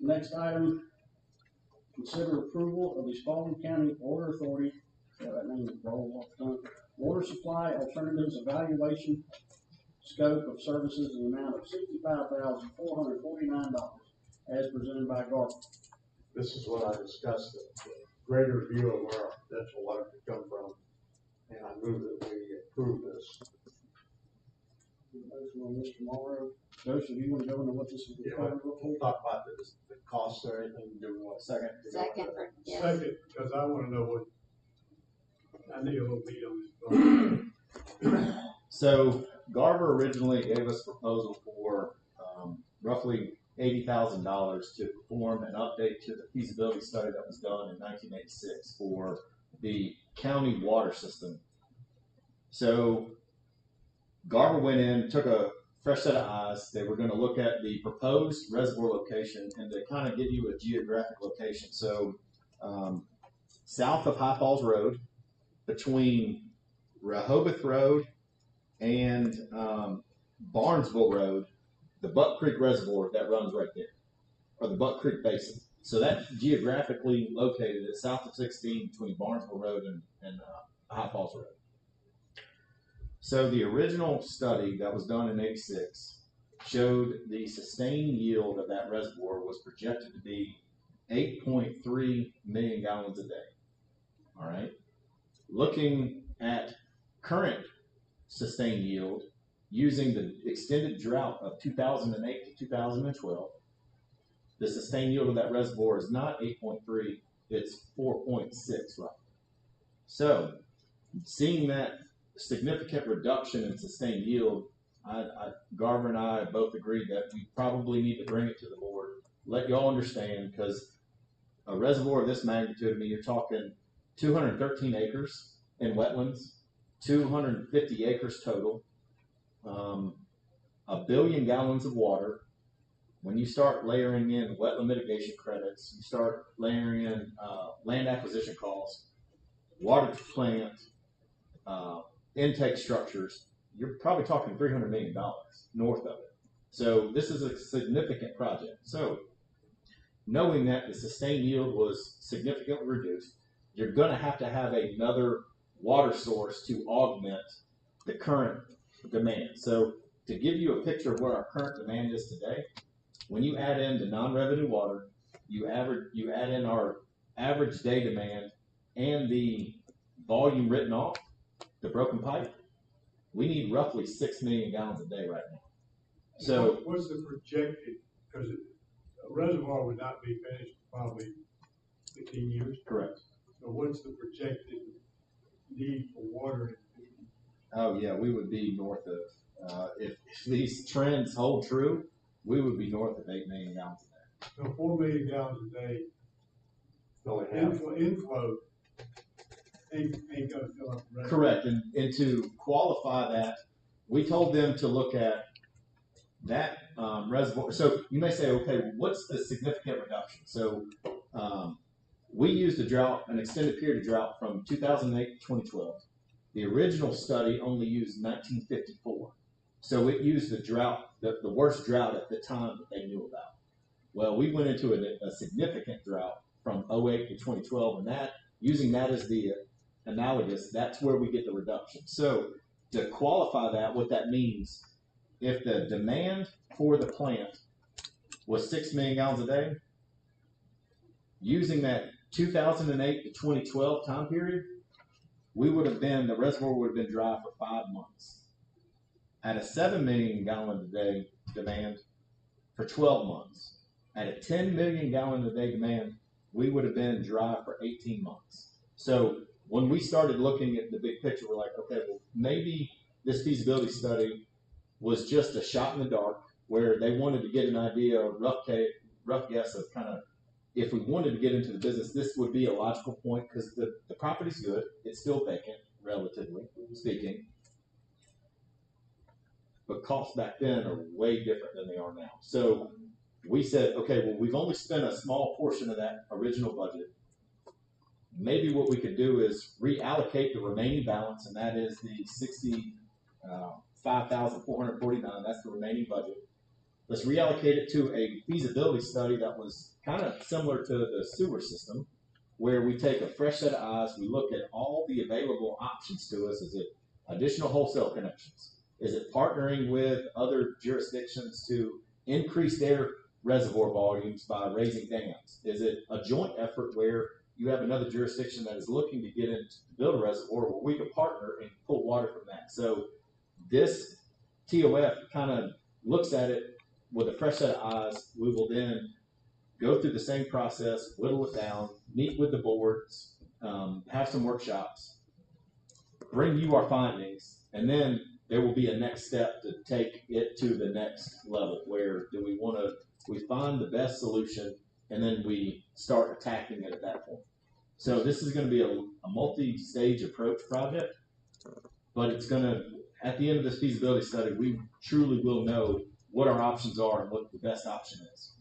Next item, consider approval of the Spalding County Water Authority, that name is roll off the tongue, water supply alternatives evaluation scope of services in the amount of $65,449 as presented by Garber. This is what I discussed, the greater view of where our potential water could come from, and I move that we approve this. Motion on Mr. Morrow. Joseph, you want to go into what this is? We'll talk about the cost or anything, do we want a second? Second, yes. Second, because I wanna know what, I need a little meat on this. So Garver originally gave us a proposal for roughly $80,000 to perform an update to the feasibility study that was done in 1986 for the county water system. So Garver went in, took a fresh set of eyes. They were going to look at the proposed reservoir location and to kind of give you a geographic location. So south of High Falls Road, between Rehoboth Road and Barnesville Road, the Buck Creek Reservoir that runs right there, or the Buck Creek Basin. So that's geographically located at south of 16 between Barnesville Road and High Falls Road. So the original study that was done in '86 showed the sustained yield of that reservoir was projected to be 8.3 million gallons a day. All right. Looking at current sustained yield using the extended drought of 2008 to 2012, the sustained yield of that reservoir is not 8.3, it's 4.6 roughly. So, seeing that significant reduction in sustained yield, Garver and I both agreed that we probably need to bring it to the board, let y'all understand, because a reservoir of this magnitude, I mean, you're talking 213 acres in wetlands, 250 acres total, 1 billion gallons of water. When you start layering in wetland mitigation credits, you start layering in land acquisition costs, water plant, intake structures, you're probably talking $300 million north of it. So this is a significant project. So knowing that the sustained yield was significantly reduced, you're going to have another water source to augment the current demand. So to give you a picture of what our current demand is today, when you add in the non-revenue water, you add in our average day demand and the volume written off, the broken pipe, we need roughly 6 million gallons a day right now. So what's the projected, because a reservoir would not be finished probably 15 years. correct. So what's the projected need for water? Oh yeah, we would be north of, if these trends hold true, we would be north of 8 million gallons a day. So 4 million gallons a day Only half. inflow ain't gonna fill up the reservoir. Correct, and to qualify that, we told them to look at that reservoir. So you may say, okay, what's the significant reduction? So we used a drought, an extended period of drought from 2008 to 2012. The original study only used 1954. So it used the drought, the worst drought at the time that they knew about. Well, we went into a significant drought from 08 to 2012, and that, using that as the analogous, that's where we get the reduction. So to qualify that, what that means, if the demand for the plant was 6 million gallons a day, using that 2008 to 2012 time period, the reservoir would have been dry for 5 months. At a 7 million gallon a day demand for 12 months. At a 10 million gallon a day demand, we would have been dry for 18 months. So when we started looking at the big picture, we're like, okay, well, maybe this feasibility study was just a shot in the dark where they wanted to get an idea, rough guess of kind of, if we wanted to get into the business, this would be a logical point because the property's good. It's still vacant, relatively speaking. But costs back then are way different than they are now. So we said, okay, well, we've only spent a small portion of that original budget. Maybe what we could do is reallocate the remaining balance, and that is the $65,449. That's the remaining budget. Let's reallocate it to a feasibility study that was kind of similar to the sewer system, where we take a fresh set of eyes, we look at all the available options to us. Is it additional wholesale connections? Is it partnering with other jurisdictions to increase their reservoir volumes by raising dams? Is it a joint effort where you have another jurisdiction that is looking to get in to build a reservoir where we can partner and pull water from that? So this TOF kind of looks at it with a fresh set of eyes. We will then go through the same process, whittle it down, meet with the boards, have some workshops, bring you our findings, and then there will be a next step to take it to the next level where we find the best solution and then we start attacking it at that point. So this is going to be a multi-stage approach project, but it's going to, at the end of this feasibility study, we truly will know what our options are and what the best option is.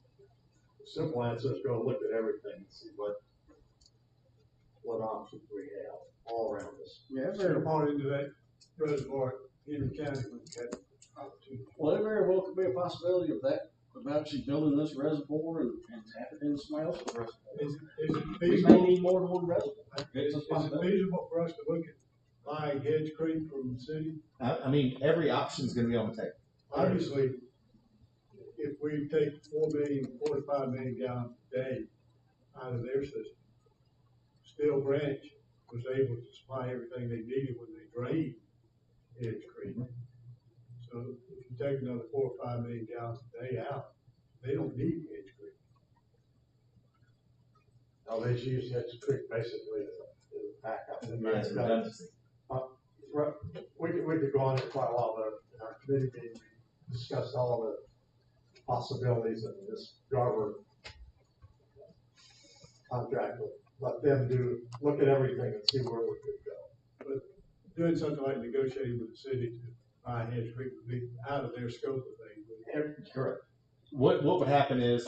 The simple answer is go look at everything and see what options we have all around us. Yeah, very part into that reservoir in the county when we had opportunity. Well, there very well could be a possibility of that, of actually building this reservoir and tapping into somebody else's reservoir. Is it We may feasible? need more than one reservoir. Is it feasible for us to look at buying Hedge Creek from the city? I mean, every option is going to be on the table. Obviously, if we take 45 million gallons a day out of their system, Steel Branch was able to supply everything they needed when they drained Hedge Creek. So if you take another 4 or 5 million gallons a day out, they don't need Hedge Creek. Now they use Hedge Creek basically as a backup. As redundancy. We could go on it quite a while, but in our committee meeting, we discussed all the possibilities of this Garver contract. Let them look at everything and see where we could go. But doing something like negotiating with the city to buy Hedge Creek would be out of their scope of things. Correct. What would happen is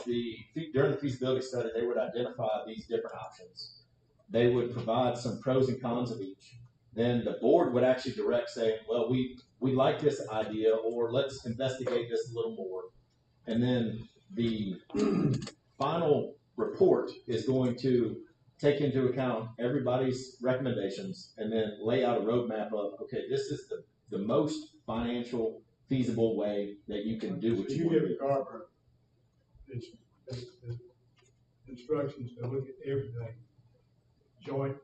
during the feasibility study, they would identify these different options. They would provide some pros and cons of each. Then the board would actually direct saying, well, we like this idea, or let's investigate this a little more. And then the final report is going to take into account everybody's recommendations and then lay out a roadmap of, okay, this is the most financial, feasible way that you can do what So you you want to give do. Garver instructions to look at everything. Joint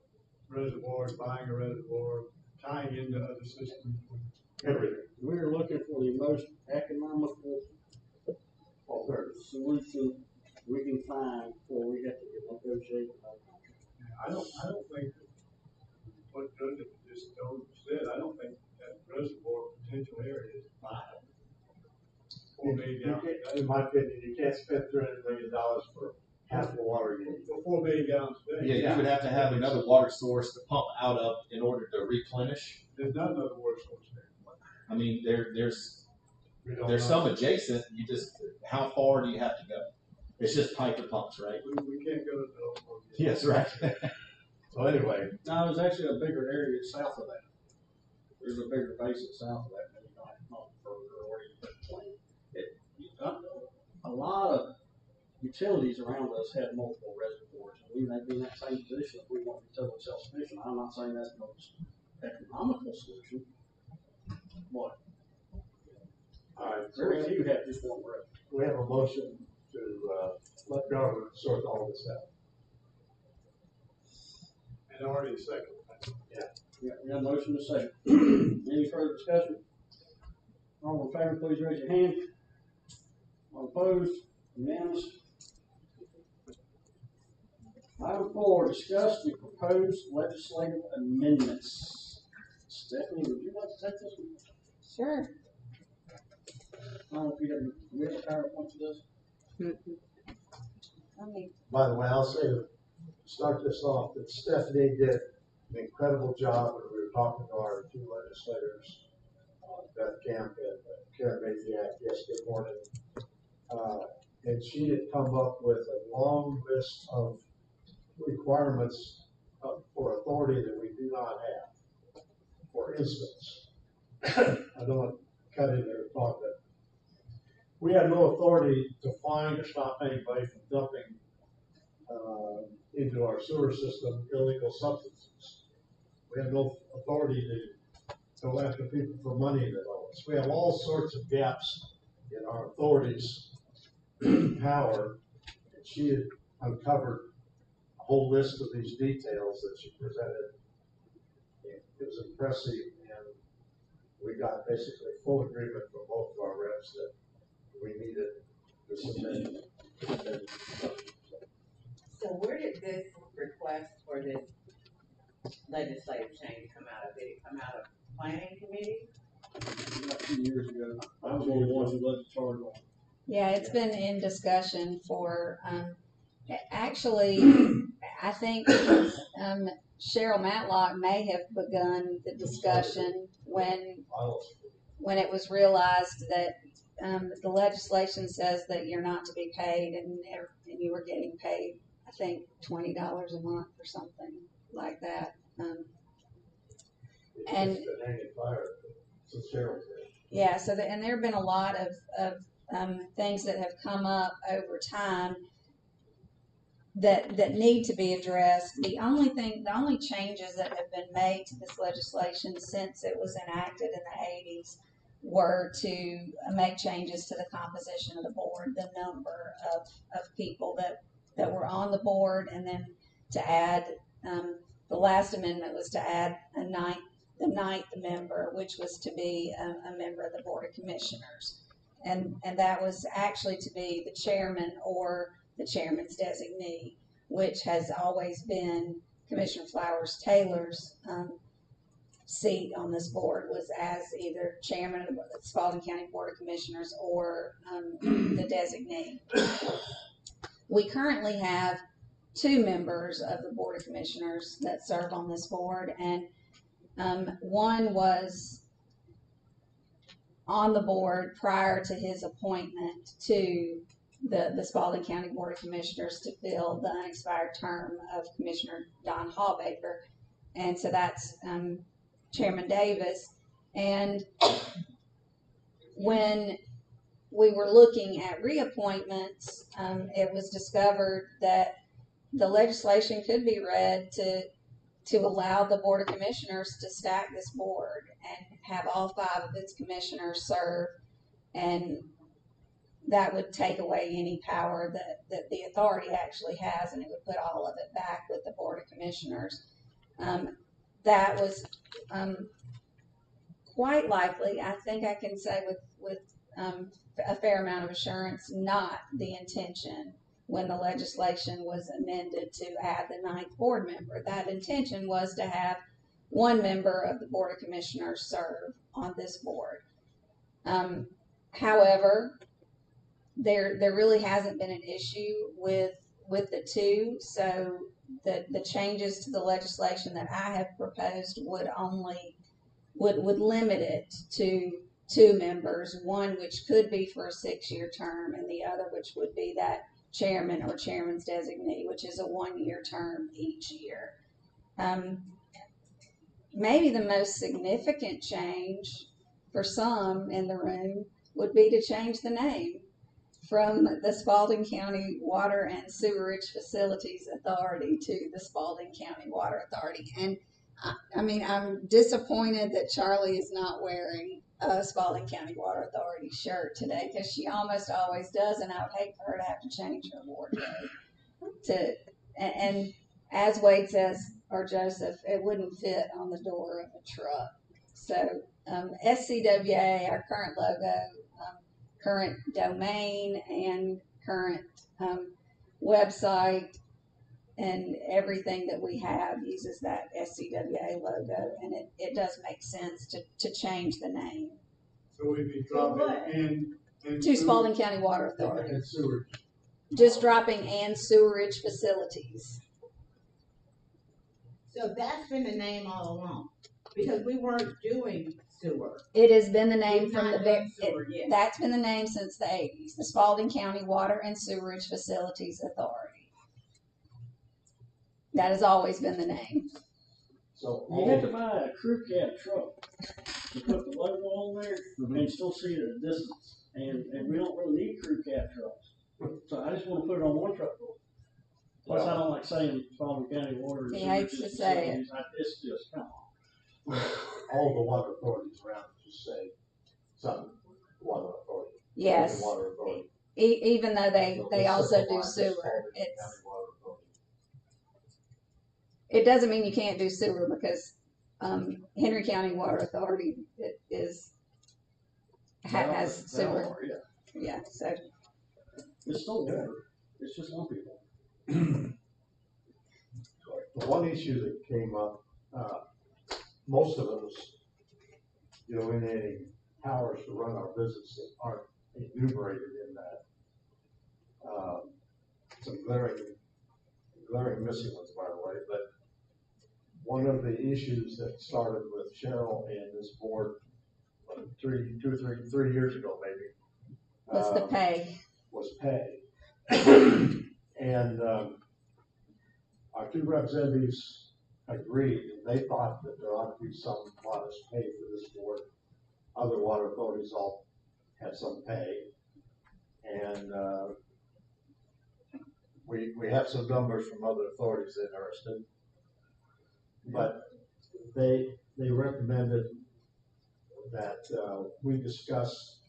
reservoirs, buying a reservoir, tying into other systems, everything. We're looking for the most economical solution we can find before we have to negotiate. I don't think that what Joseph just said, I don't think that reservoir potential area is viable. 4 million gallons a day. In my opinion, you can't spend $300 million for half the water you need. For 4 million gallons a day. Yeah, you would have to have another water source to pump out of in order to replenish. There's not another water source there. I mean, there's We don't there's know. some adjacent. You just, how far do you have to go? It's just pipe and pumps, right? We can't go to the. Yes, right. So anyway, No, there's actually a bigger area south of that. There's a bigger basin south of that, and you don't have to pump further or you put plant. A lot of utilities around us have multiple reservoirs, and we may be in that same position if we want to be totally self-sufficient. I'm not saying that's the most economical solution. What? all right, so Very few have just one reservoir. we have a motion to let government sort all this out. And already a second. Yeah, we got a motion to second. Any further discussion? All in favor, please raise your hand. All opposed? Unanimous? Item 4, discuss the proposed legislative amendments. Stephanie, would you like to take this one? Sure. I don't know if you have, do we have a PowerPoint for this? By the way, I'll say, to start this off, that Stephanie did an incredible job, and we were talking to our two legislators, Beth Camp and Karen Maziak, yesterday morning. And she had come up with a long list of requirements for authority that we do not have. For instance, I don't want to cut in there and talk, but we have no authority to fine or stop anybody from dumping into our sewer system illegal substances. We have no authority to go after people for money that owe us. We have all sorts of gaps in our authorities' power, and she had uncovered a whole list of these details that she presented. It was impressive, and we got basically full agreement from both of our reps that we needed this amendment. So where did this request for this legislative change come out of? Did it come out of planning committee? About 2 years ago. I was one of the ones who led the charge on it. Yeah, it's been in discussion for, actually, I think Cheryl Matlock may have begun the discussion when it was realized that the legislation says that you're not to be paid, and you were getting paid, I think, $20 a month or something like that. And yeah, so and there have been a lot of things that have come up over time that need to be addressed. The only changes that have been made to this legislation since it was enacted in the 80s were to make changes to the composition of the board, the number of people that were on the board, and then to add, the last amendment was to add the ninth member, which was to be a member of the Board of Commissioners. And that was actually to be the chairman or the chairman's designee, which has always been Commissioner Flowers Taylor's seat on this board, was as either chairman of the Spalding County Board of Commissioners or the designee. We currently have 2 members of the Board of Commissioners that serve on this board, and one was on the board prior to his appointment to the Spalding County Board of Commissioners to fill the unexpired term of Commissioner Don Hallbaker. And so that's Chairman Davis. And when we were looking at reappointments, it was discovered that the legislation could be read to allow the Board of Commissioners to stack this board and have all 5 of its commissioners serve, and that would take away any power that the authority actually has, and it would put all of it back with the Board of Commissioners. That was quite likely, I think I can say with a fair amount of assurance, not the intention when the legislation was amended to add the 9th board member. That intention was to have 1 member of the Board of Commissioners serve on this board. However, there really hasn't been an issue with the 2, so the changes to the legislation that I have proposed would limit it to 2 members, one which could be for a 6-year term, and the other which would be that chairman or chairman's designee, which is a 1-year term each year. Maybe the most significant change for some in the room would be to change the name from the Spalding County Water and Sewerage Facilities Authority to the Spalding County Water Authority. And I mean, I'm disappointed that Charlie is not wearing a Spalding County Water Authority shirt today, because she almost always does, and I would hate for her to have to change her wardrobe. And as Wade says, or Joseph, it wouldn't fit on the door of a truck. So SCWA, our current logo, current domain, and current website and everything that we have uses that SCWA logo, and it does make sense to change the name So we'd be dropping in. to Spalding County Water Authority. And sewage. Just dropping and sewerage facilities. So that's been the name all along, because we weren't doing sewer. It has been the name We've from not the done very, sewer yet. that's been the name since the 80s, the Spalding County Water and Sewerage Facilities Authority. That has always been the name. So You have to buy a crew cab truck to put the logo on there and still see it at a distance. And we don't really need crew cab trucks. So I just want to put it on one truck. Plus, I don't like saying Spalding County Water and He Sewerage hates to say it. Facilities. It's just, come on. all the water authorities around just say some water authority. Yes. Water authority. Even though they So also do simplify this sewer. Spalding It's, County Water Authority. it doesn't mean you can't do sewer because Henry County Water Authority has They sewer. are, yeah. Yeah, so It's still water. It's just one people. The one issue that came up, most of it was delineating powers to run our business that aren't enumerated in that. Some glaring missing ones, by the way, but one of the issues that started with Cheryl and this board 3 years ago, maybe. what's the pay? Was pay. And our two representatives agreed, and they thought that there ought to be some modest pay for this board. Other water authorities all have some pay. And we have some numbers from other authorities interested. But they recommended that we discuss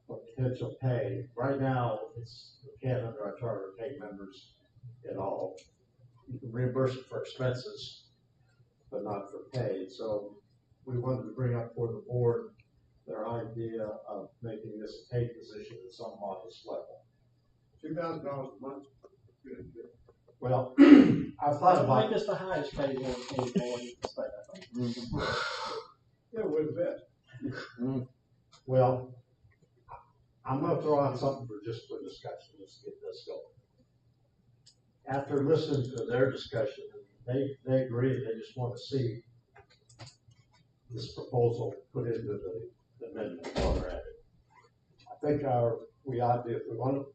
a potential pay. Right now, we can't under our charter pay members at all. You can reimburse it for expenses, but not for pay. So we wanted to bring up for the board their idea of making this a pay position at some modest level. $2,000 a month. Good. Well, I've thought about Make this the highest paid one in the state, I think. Yeah, we're the best. Well, I'm gonna throw out something for discussion, let's get this going. After listening to their discussion, they agree, they just wanna see this proposal put into the amendment while they're at it. I think we ought to, if we want to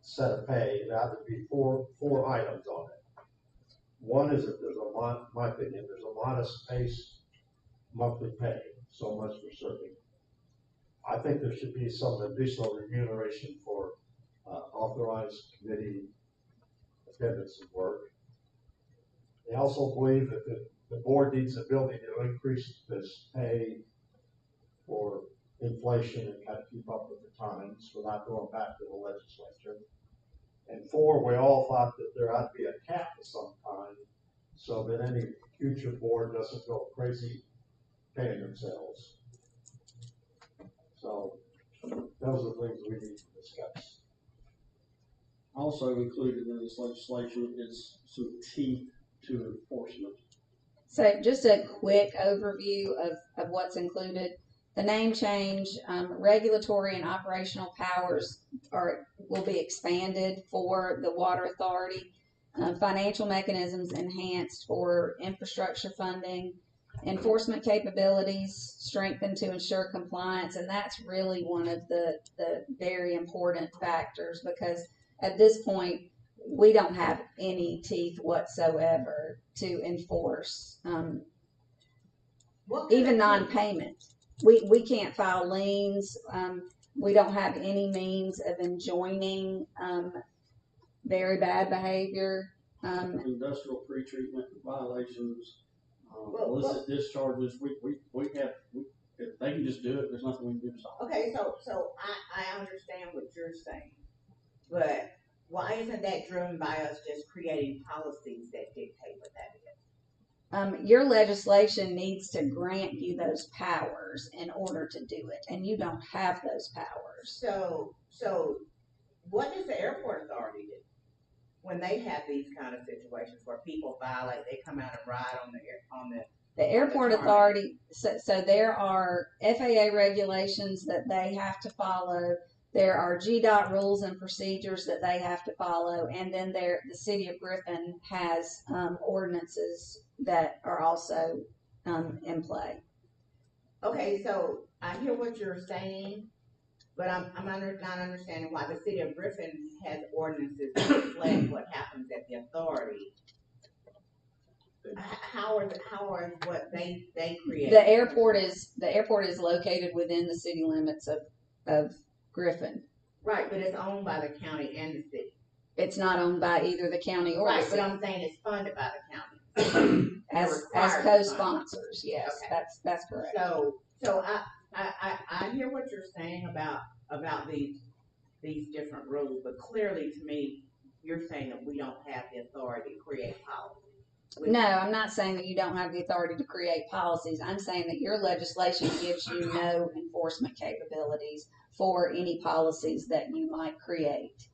set a pay, it ought to be four items on it. One is that there's my opinion, there's a modest base monthly pay, so much for serving. I think there should be some additional remuneration for authorized committee attendance and work. They also believe that the board needs the ability to increase this pay for inflation and kind of keep up with the times without going back to the legislature. And 4, we all thought that there ought to be a cap of some kind so that any future board doesn't go crazy paying themselves. So those are things we need to discuss. Also included in this legislation is some teeth to enforcement. So just a quick overview of what's included. The name change, regulatory and operational powers will be expanded for the water authority. Financial mechanisms enhanced for infrastructure funding. Enforcement capabilities strengthened to ensure compliance, and that's really one of the very important factors, because at this point we don't have any teeth whatsoever to enforce even non-payment. We can't file liens. We don't have any means of enjoining very bad behavior. Industrial pretreatment violations, illicit discharges. We have, if they can just do it, there's nothing we can do to stop it. Okay, so I understand what you're saying, but why isn't that driven by us just creating policies that dictate what that is? Your legislation needs to grant you those powers in order to do it, and you don't have those powers. So what does the airport authority do when they have these kind of situations where people violate, they come out and ride on The airport tarmac. authority, so there are FAA regulations that they have to follow. There are GDOT rules and procedures that they have to follow, and then the city of Griffin has ordinances that are also in play. Okay, so I hear what you're saying, but I'm not understanding why the city of Griffin has ordinances that reflect what happens at the authority. How are what they create? The airport is located within the city limits of Griffin. Right, but it's owned by the county and the city. It's not owned by either the county or the Right, city. but I'm saying it's funded by the county. as co-sponsors, yes, Okay. that's correct. So I hear what you're saying about these different rules, but clearly to me, you're saying that we don't have the authority to create policy. No, I'm not saying that you don't have the authority to create policies. I'm saying that your legislation gives you no enforcement capabilities for any policies that you might create.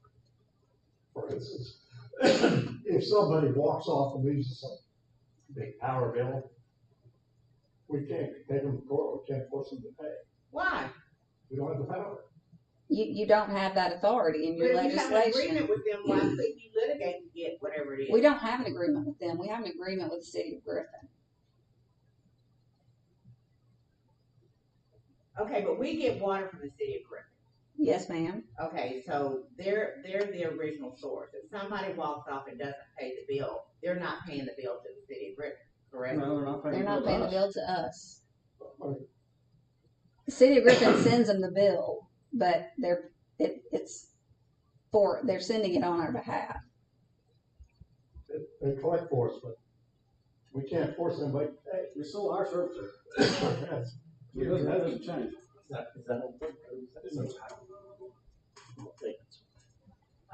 For instance, if somebody walks off and leaves some big power bill, we can't take them to court, we can't force them to pay. Why? We don't have the power. You don't have that authority in your But if you have an legislation. agreement with them, why couldn't you litigate to get whatever it is? We don't have an agreement with them. We have an agreement with the city of Griffin. Okay, but we get water from the city of Griffin. Yes, ma'am. Okay, so they're the original source. If somebody walks off and doesn't pay the bill, they're not paying the bill to the city of Griffin, correct? No, they're not paying. They're not paying the us. bill to us. The city of Griffin sends them the bill, but they're sending it on our behalf. They collect for us, but we can't force anybody to pay. You're still our servicer. That's- That doesn't change. Is that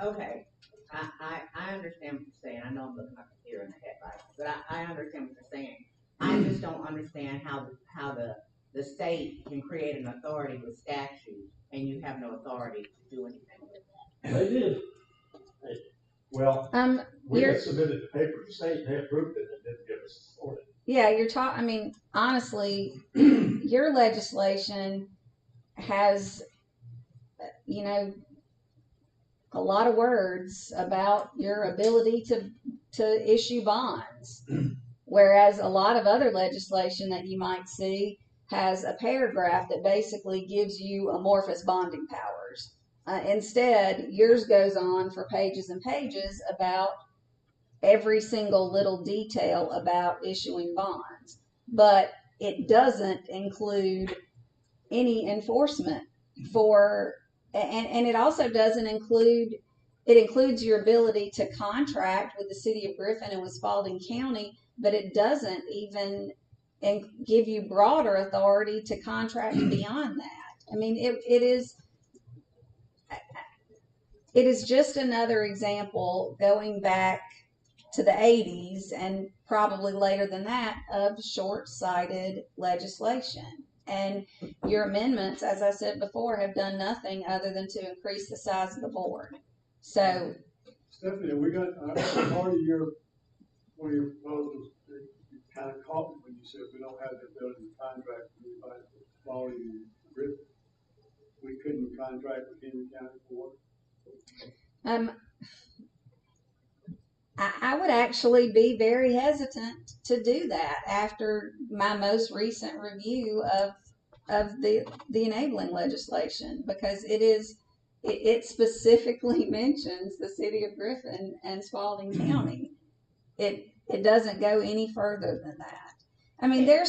Okay, I understand what you're saying. I know I'm looking like a deer in the headlights, but I understand what you're saying. I just don't understand how the state can create an authority with statute and you have no authority to do anything with it. They did. Well, we you're- had submitted the paper to state, they approved it and didn't give us authority. Yeah, I mean, honestly, your legislation has, a lot of words about your ability to issue bonds. Whereas a lot of other legislation that you might see has a paragraph that basically gives you amorphous bonding powers. Instead, yours goes on for pages and pages about every single little detail about issuing bonds, but it doesn't include any enforcement and it also doesn't include, it includes your ability to contract with the city of Griffin and with Spalding County, but it doesn't even give you broader authority to contract beyond that. I mean, it is just another example going back to the 80s and probably later than that of short-sighted legislation. And your amendments, as I said before, have done nothing other than to increase the size of the board. So, Stephanie, we got part of one of your proposals. You kind of caught me when you said we don't have the ability to contract with anybody following you. We couldn't contract with Henry County Board. I would actually be very hesitant to do that after my most recent review of the enabling legislation, because it specifically mentions the city of Griffin and Spalding County. It doesn't go any further than that. I mean, there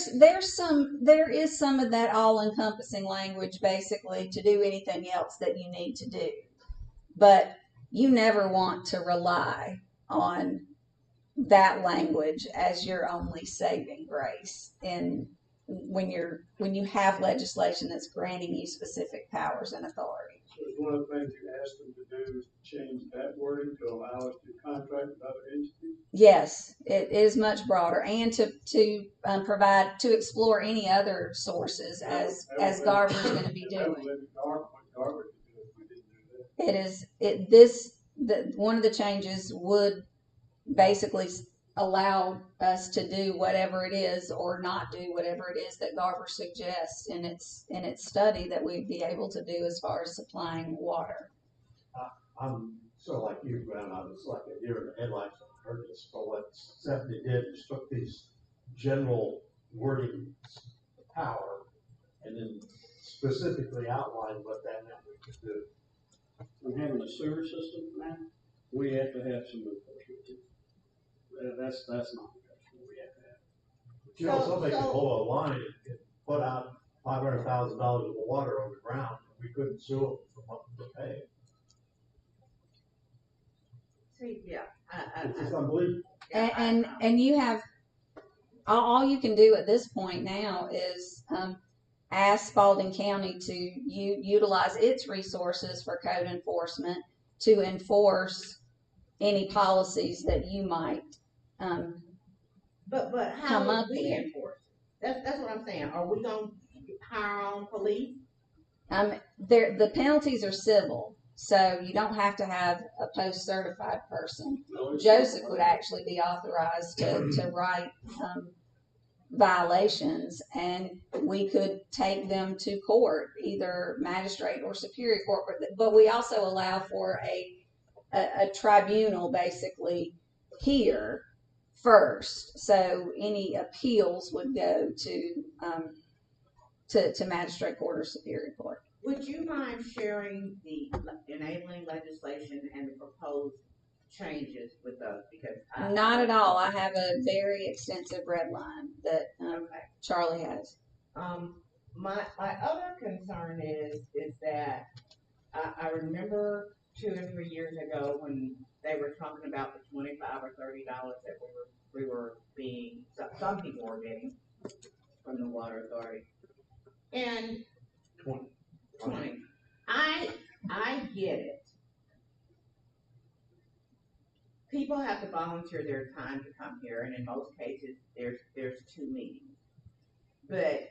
is some of that all-encompassing language basically to do anything else that you need to do, but you never want to rely on that language as your only saving grace when you have legislation that's granting you specific powers and authority. So it's one of the things you asked them to do is change that wording to allow us to contract with other entities? Yes, it is much broader, and to provide, to explore any other sources as Garver's going to be doing. Garver to do if we didn't do that. one of the changes would basically allow us to do whatever it is or not do whatever it is that Garver suggests in its study that we'd be able to do as far as supplying water. I'm sort of like you, Graham. I was like a deer in the headlights when I heard this. But what Stephanie did is took these general wording power and then specifically outlined what that meant we could do. And having a sewer system now, we have to have some enforcement too. That's not negotiable. We have to have. You know, somebody could pull a line and put out $500,000 of water on the ground, and we couldn't sue them for what they pay. See, yeah, It's just unbelievable. And you have all you can do at this point now is ask Spalding County to utilize its resources for code enforcement to enforce any policies that you might But how come would up we with. enforce it? That's what I'm saying. Are we gonna hire our own police? The penalties are civil, so you don't have to have a post-certified person. Joseph would actually be authorized to write violations, and we could take them to court, either magistrate or superior court. But we also allow for a tribunal, basically, here first. So any appeals would go to magistrate court or superior court. Would you mind sharing the enabling legislation and the proposed changes with us? Because Not at all. I have a very extensive red line that Charlie has. My other concern is that I remember 2 or 3 years ago when they were talking about the $25 or $30 that we were being, some people were getting from the water authority. And 20. I get it. People have to volunteer their time to come here, and in most cases, there's 2 meetings. But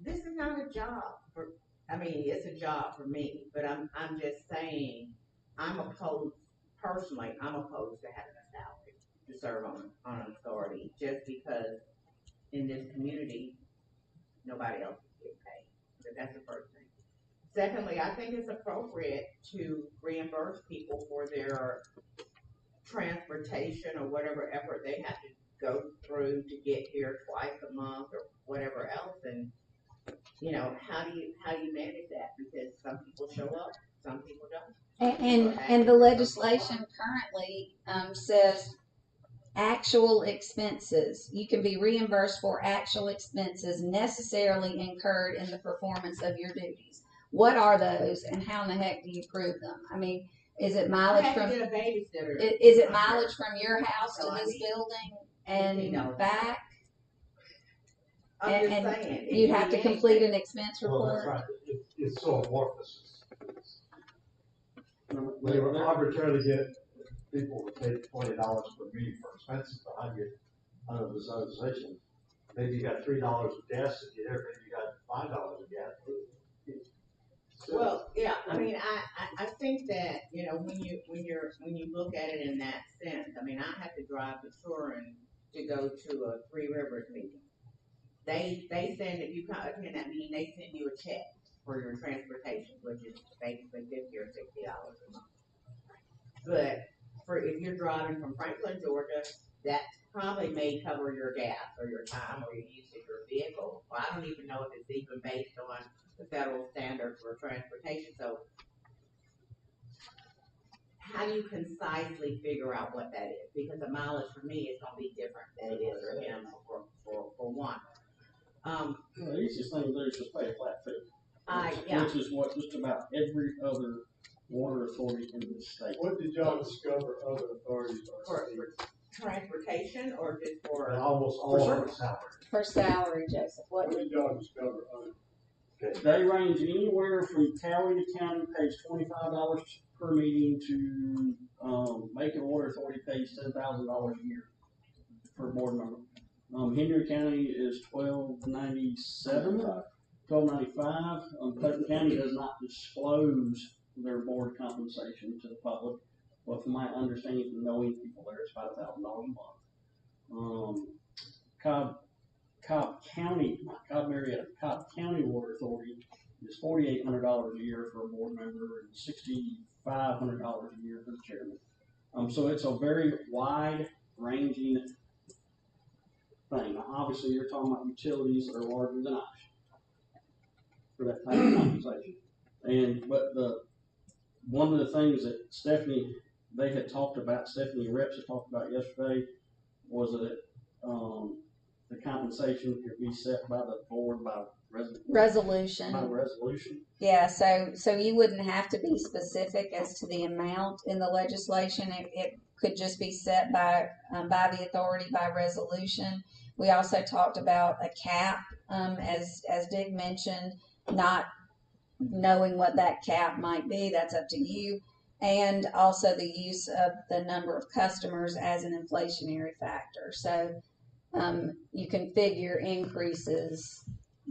this is not a job for. I mean, it's a job for me, but I'm just saying, I'm opposed personally. I'm opposed to having a salary to serve on an authority, just because in this community, nobody else is getting paid. But that's the first thing. Secondly, I think it's appropriate to reimburse people for their transportation or whatever effort they have to go through to get here twice a month or whatever else. And you know, how do you manage that? Because some people show up, some people don't. And the legislation currently says actual expenses. You can be reimbursed for actual expenses necessarily incurred in the performance of your duties. What are those, and how in the heck do you prove them? I mean, is it mileage from? Get a babysitter. Is it mileage from your house to this building and back? I'm just saying. You'd have to complete an expense report. Well, that's right. It's so amorphous. They were arbitrarily get people to pay $20 per meeting for expenses, but I get under this organization. Maybe you got $3 of gas to get there, maybe you got $5 of gas. Well, yeah, I mean, I think that, you know, when you look at it in that sense, I mean, I have to drive to Turin to go to a Three Rivers meeting. They send, if you come attend that meeting, they send you a check for your transportation, which is basically $50 or $60 a month. But if you're driving from Franklin, Georgia, that probably may cover your gas or your time or your use of your vehicle. Well, I don't even know if it's even based on the federal standards for transportation. So how do you concisely figure out what that is? Because the mileage for me is going to be different than it is for him for one. The easiest thing to do is just pay a flat fee. Yeah. Which is what just about every other water authority in the state. What did y'all discover other authorities are for transportation or just for Almost all for salary. For salary, Joseph. What did y'all discover other? They range anywhere from county to county pays $25 per meeting to Macon Water Authority pays $10,000 a year for a board member. Henry County is $12.97, $12.95. Putnam County does not disclose their board compensation to the public. Well, from my understanding from knowing people there, it's about $1,000 a month. Cobb County, not Cobb Marietta, Cobb County Water Authority is $4,800 a year for a board member and $6,500 a year for the chairman. So it's a very wide ranging thing. Now, obviously, you're talking about utilities that are larger than ours for that type of compensation. But one of the things that Stephanie Reps had talked about yesterday was that the compensation could be set by the board by Resolution. By resolution. Yeah, so you wouldn't have to be specific as to the amount in the legislation. It could just be set by the authority by resolution. We also talked about a cap, as Dick mentioned, not knowing what that cap might be. That's up to you. And also the use of the number of customers as an inflationary factor. So you can figure increases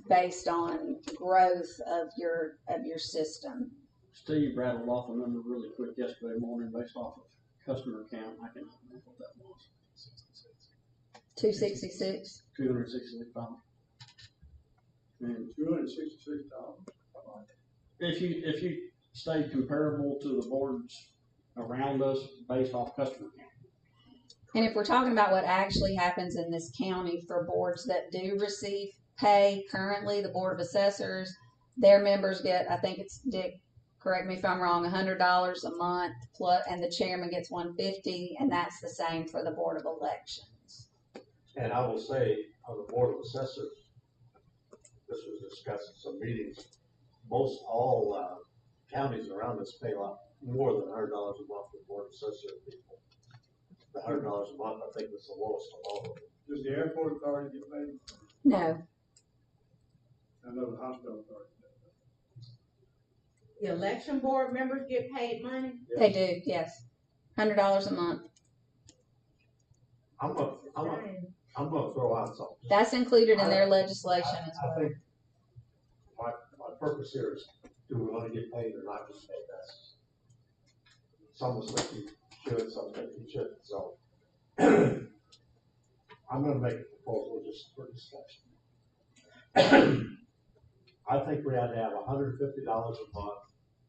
based on growth of your system. Steve rattled off a number really quick yesterday morning based off of customer count. I can't remember what that was. 266. 265. And $266. if you stay comparable to the boards around us based off customer count. And if we're talking about what actually happens in this county for boards that do receive pay currently, the Board of Assessors, their members get, I think it's Dick, correct me if I'm wrong, $100 a month plus, and the chairman gets $150, and that's the same for the Board of Elections. And I will say, on the Board of Assessors, this was discussed in some meetings, most all counties around us pay a lot more than $100 a month for Board of Assessors people. The $100 a month, I think, was the lowest of all of them. Does the airport authority get paid? No. I know the hospital authority. The election board members get paid money? They do, yes. $100 a month. I'm gonna throw out something. That's included in their legislation as I well. think my purpose here is, do we want to get paid or not get paid? That's, some of us think you should, some think you shouldn't. So I'm gonna make a proposal just for discussion. I think we ought to have $150 a month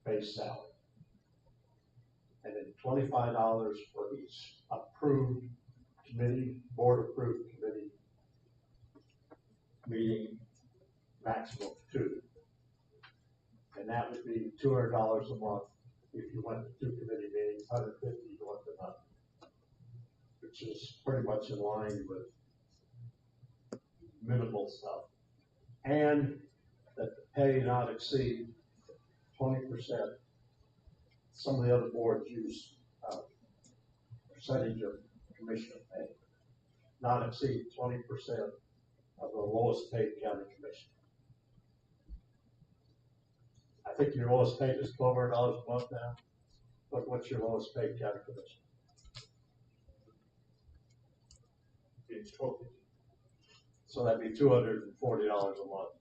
base salary. And then $25 for each approved committee, board approved committee meeting, maximum 2. And that would be $200 a month if you went to 2 committee meetings, $150 if you went to none, which is pretty much in line with minimal stuff. And that the pay not exceed 20%. Some of the other boards use percentage of commissioner pay, not exceed 20% of the lowest paid county commissioner. I think your lowest paid is $1,200 a month now. But what's your lowest paid county commissioner? It's $1,250. So that'd be $240 a month.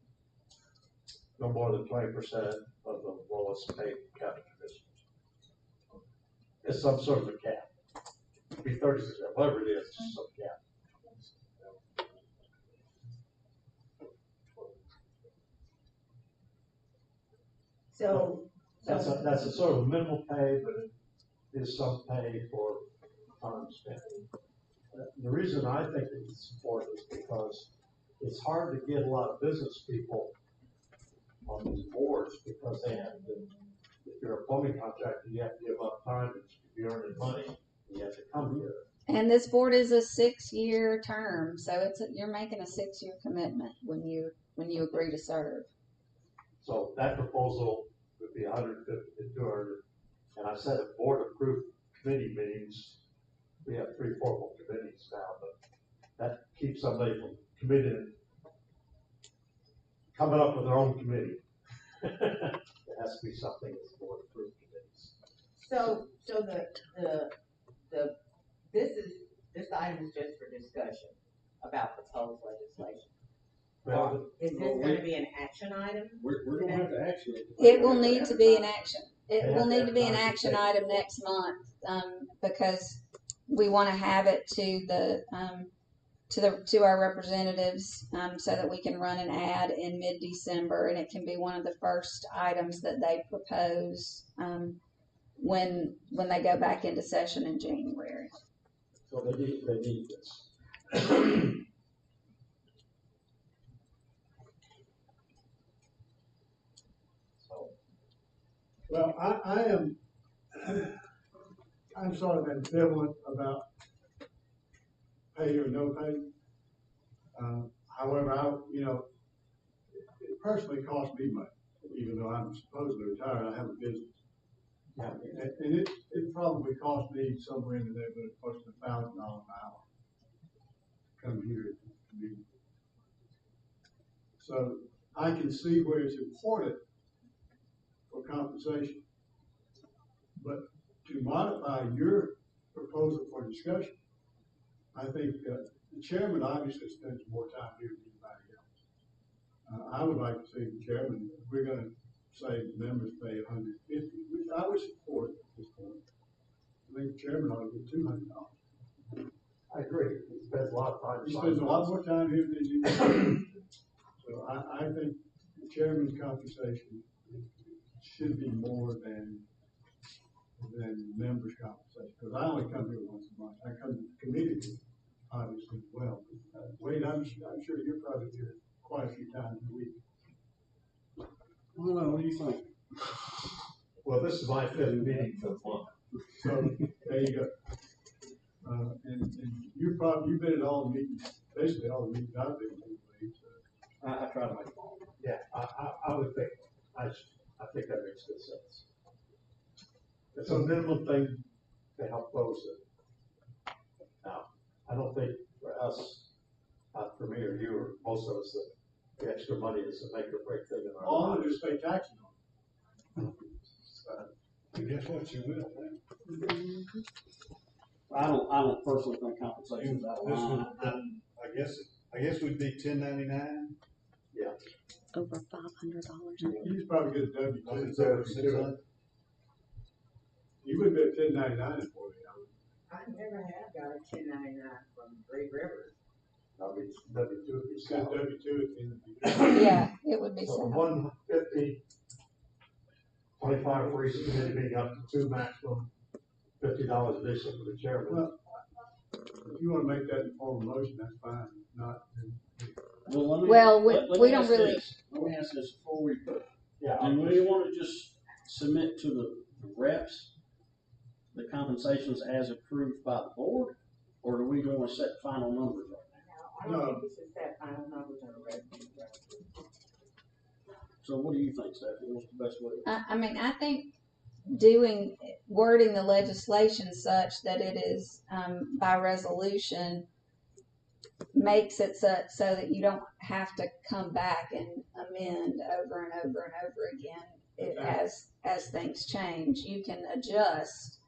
No more than 20% of the lowest paid county commissioners. It's some sort of a cap. It'd be 30%, whatever it is, just some cap. So That's a sort of minimal pay, but it is some pay for time spent. The reason I think it's important is because it's hard to get a lot of business people on these boards because they have to, if you're a plumbing contractor, you have to give up time that you could be earning money, and you have to come here. And this board is a 6-year term, so you're making a 6-year commitment when you agree to serve. So that proposal would be 150 to 200. And I said at board approved committee meetings, we have 3 formal committees now, but that keeps somebody from coming up with their own committee. It has to be something that's board approved committees. So this item is just for discussion about proposed legislation. Well, Is this gonna be an action item? We're gonna have to action it. It will need to be an action. it will need to be an action item next month, because we wanna have it to our representatives, so that we can run an ad in mid-December, and it can be one of the first items that they propose, when they go back into session in January. So they need this. So, Well, I'm sort of ambivalent about pay or no pay. However, it personally costs me money, even though I'm supposedly retired, I have a business. yeah, And it probably cost me somewhere in the neighborhood of close to $1,000 an hour to come here to meet. So I can see where it's important for compensation. But to modify your proposal for discussion, I think the chairman obviously spends more time here than anybody else. I would like to see the chairman, if we're gonna say the members pay $150, which I would support at this point. I think the chairman ought to get $200. I agree. He spends a lot of time. He spends a lot more time here than you do. So I think the chairman's compensation should be more than members' compensation, because I only come here once a month. I come to the committee, obviously, as well. Wade, I'm sure you're probably here quite a few times a week. I don't know, what do you think? Well, this is my 5th meeting for the month. So, there you go. And you've been at all the meetings, basically all the meetings I've been to, Wade, so. I try to make them all. Yeah, I would think, I think that makes good sense. It's a minimum thing to help close it. Now, I don't think for us, for me or you or most of us, that the extra money is a make or break thing in our All of lives. it is pay taxes on. And guess what, you will, man. I don't personally think compensation is out of This line. one, I guess we'd be 1099. Over $500. You just probably get a W Was two. it over 600? You wouldn't be at 1099 for it. I never have got a 1099 from Three Rivers. That'll be W2. It says W two at the end of the year. Yeah, it would be So so. 150, 25 for each committee meeting, up to 2 maximum, $50 additional for the chairman. Well, if you wanna make that in form of motion, that's fine. If not, then Well, we me don't ask really- this. Let me ask this before we, Yeah. do we want to just submit to the reps the compensations as approved by the board? Or do we want to set final numbers right now? No, I don't think we should set final numbers on the revenue. So what do you think, Stephanie? What's the best way? I mean, I think wording the legislation such that it is, by resolution makes it so that you don't have to come back and amend over and over and over again as things change. You can adjust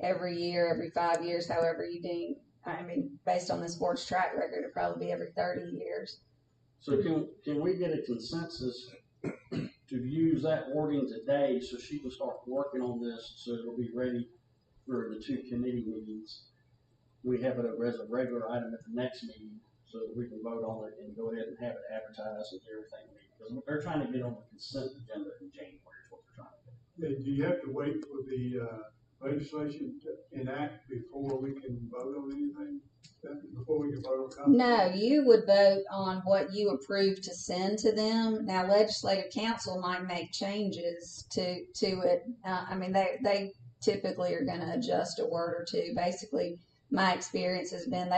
every year, every 5 years, however you deem. I mean, based on this board's track record, it'd probably be every 30 years. So can we get a consensus to use that wording today so she can start working on this so it'll be ready for the 2 committee meetings? We have it as a regular item at the next meeting so that we can vote on it and go ahead and have it advertised and everything. Because they're trying to get on the consent agenda in January is what they're trying to do. do you have to wait for the legislation to enact before we can vote on anything? Before we can vote on compensation? No, you would vote on what you approve to send to them. Now, legislative council might make changes to it. I mean, they typically are going to adjust a word or two. Basically, my experience has been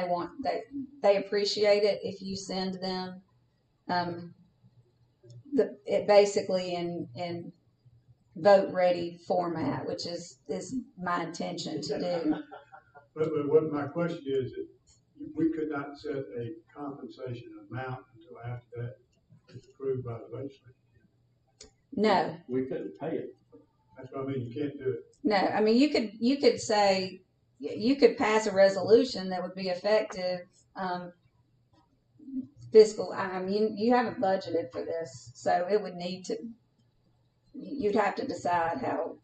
they appreciate it if you send them it basically in vote ready format, which is my intention to do. But what my question is, that we could not set a compensation amount until after that is approved by the legislature. No, We couldn't pay it. That's what I mean, you can't do it. no. I mean, you could say you could pass a resolution that would be effective fiscal. I mean, you haven't budgeted for this, so it would need you'd have to decide how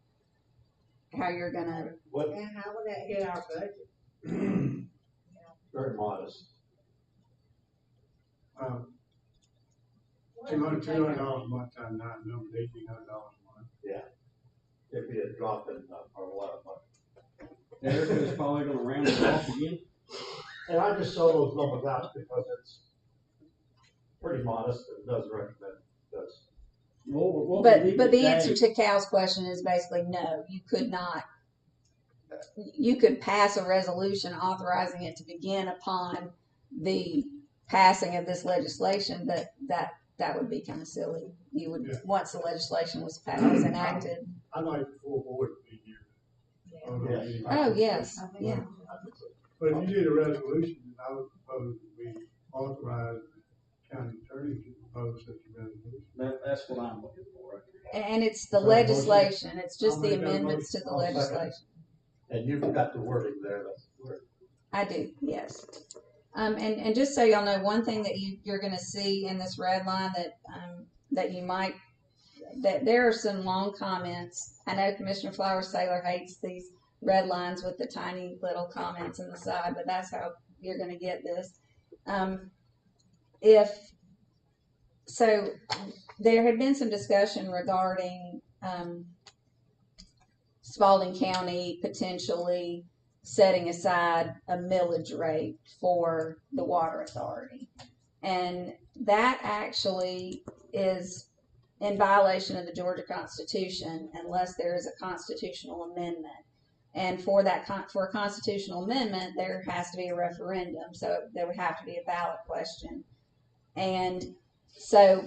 you're gonna, What, And how would that hit our budget? very modest. $200 a month times 9 numbers, $1,800 a month. It'd be a drop in, our water money. Everybody's probably gonna round it off again. And I just saw those numbers out because it's pretty modest and does recommend, does. but the answer to Cal's question is basically no, you could not. You could pass a resolution authorizing it to begin upon the passing of this legislation, but that would be kind of silly. You would, Yeah. once the legislation was passed, enacted. I'd like the full board to be here. Oh, yes, yeah. But if you did a resolution, then I would propose that we authorize the county attorney to propose such a resolution. That's what I'm looking for. And it's the So motion- legislation, it's just I'll the make that amendments to motion. the I'll second. legislation. And you've got the wording there, that's the word. I do, yes. And just so y'all know, one thing that you're gonna see in this red line that you might, that there are some long comments. I know Commissioner Flowers Sailor hates these red lines with the tiny little comments on the side, but that's how you're gonna get this. So there had been some discussion regarding, Spalding County potentially setting aside a millage rate for the water authority. And that actually is in violation of the Georgia Constitution unless there is a constitutional amendment. And for a constitutional amendment, there has to be a referendum. So there would have to be a ballot question. And so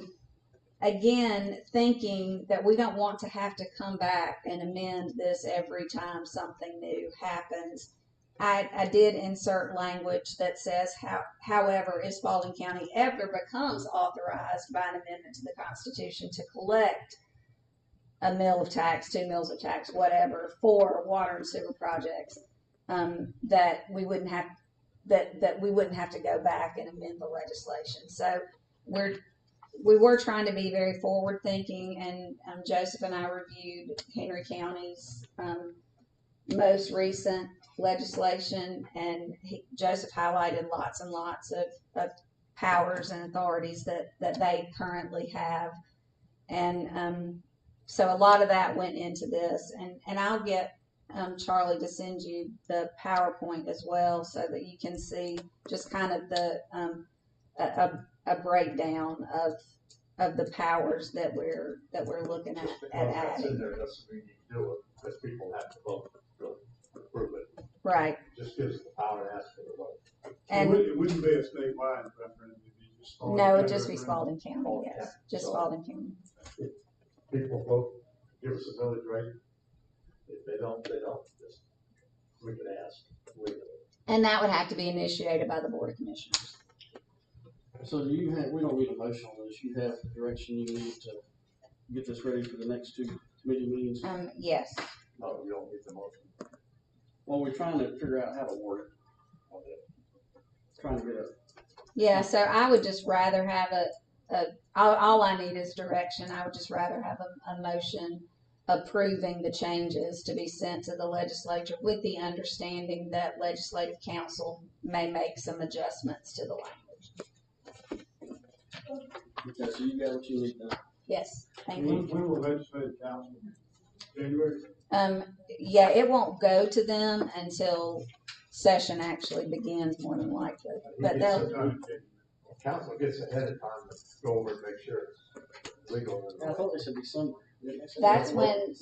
again, thinking that we don't want to have to come back and amend this every time something new happens, I did insert language that says, however, if Spalding County ever becomes authorized by an amendment to the Constitution to collect a mill of tax, 2 mills of tax, whatever, for water and sewer projects, that we wouldn't have to go back and amend the legislation. So we were trying to be very forward thinking, and Joseph and I reviewed Henry County's most recent legislation, and Joseph highlighted lots and lots of powers and authorities that they currently have, and so a lot of that went into this, and I'll get Charlie to send you the PowerPoint as well so that you can see just kind of the a breakdown of the powers that we're looking at Just because that's in adding. there doesn't mean you do it, because people have to vote to approve it. Right. Just gives the power to ask for the vote. And It wouldn't be a statewide referendum, it'd be just Spalding no, it'd County just be referendum. Spalding County, yes, just Spalding County. People vote, give us a millage rate. If they don't, they don't. Just, we can ask. And that would have to be initiated by the Board of Commissioners. So do you have, we don't need a motion on this, you have the direction you need to get this ready for the next 2 committee meetings? Yes. No, you don't need the motion. Well, we're trying to figure out how to word it. Trying to get a. Yeah, so I would just rather have all I need is direction. I would just rather have a motion approving the changes to be sent to the legislature with the understanding that legislative council may make some adjustments to the language. Okay, so you got what you need now. Yes, thank you. When will legislative council meet? January? Yeah, it won't go to them until session actually begins, more than likely. But they'll, Council gets ahead of time to go over and make sure it's legal. I thought they said December. that's when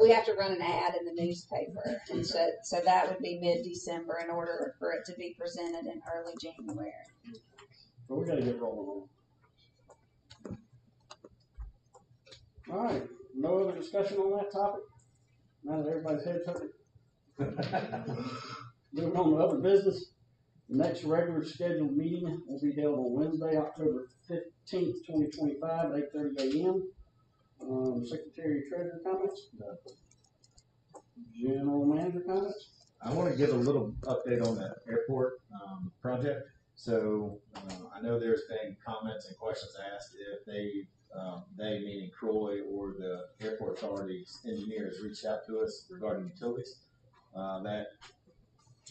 we have to run an ad in the newspaper, and so that would be mid-December in order for it to be presented in early January. But we gotta get rolling on it. All right, no other discussion on that topic? Now that everybody's head's hurting. Moving on to other business. The next regular scheduled meeting will be held on Wednesday, October 15th, 2025, at 8:30 a.m. Secretary Treasurer comments? No. General Manager comments? I want to give a little update on the airport project. So I know there's been comments and questions asked if they they meaning Croy or the airport authority's engineers reached out to us regarding utilities. That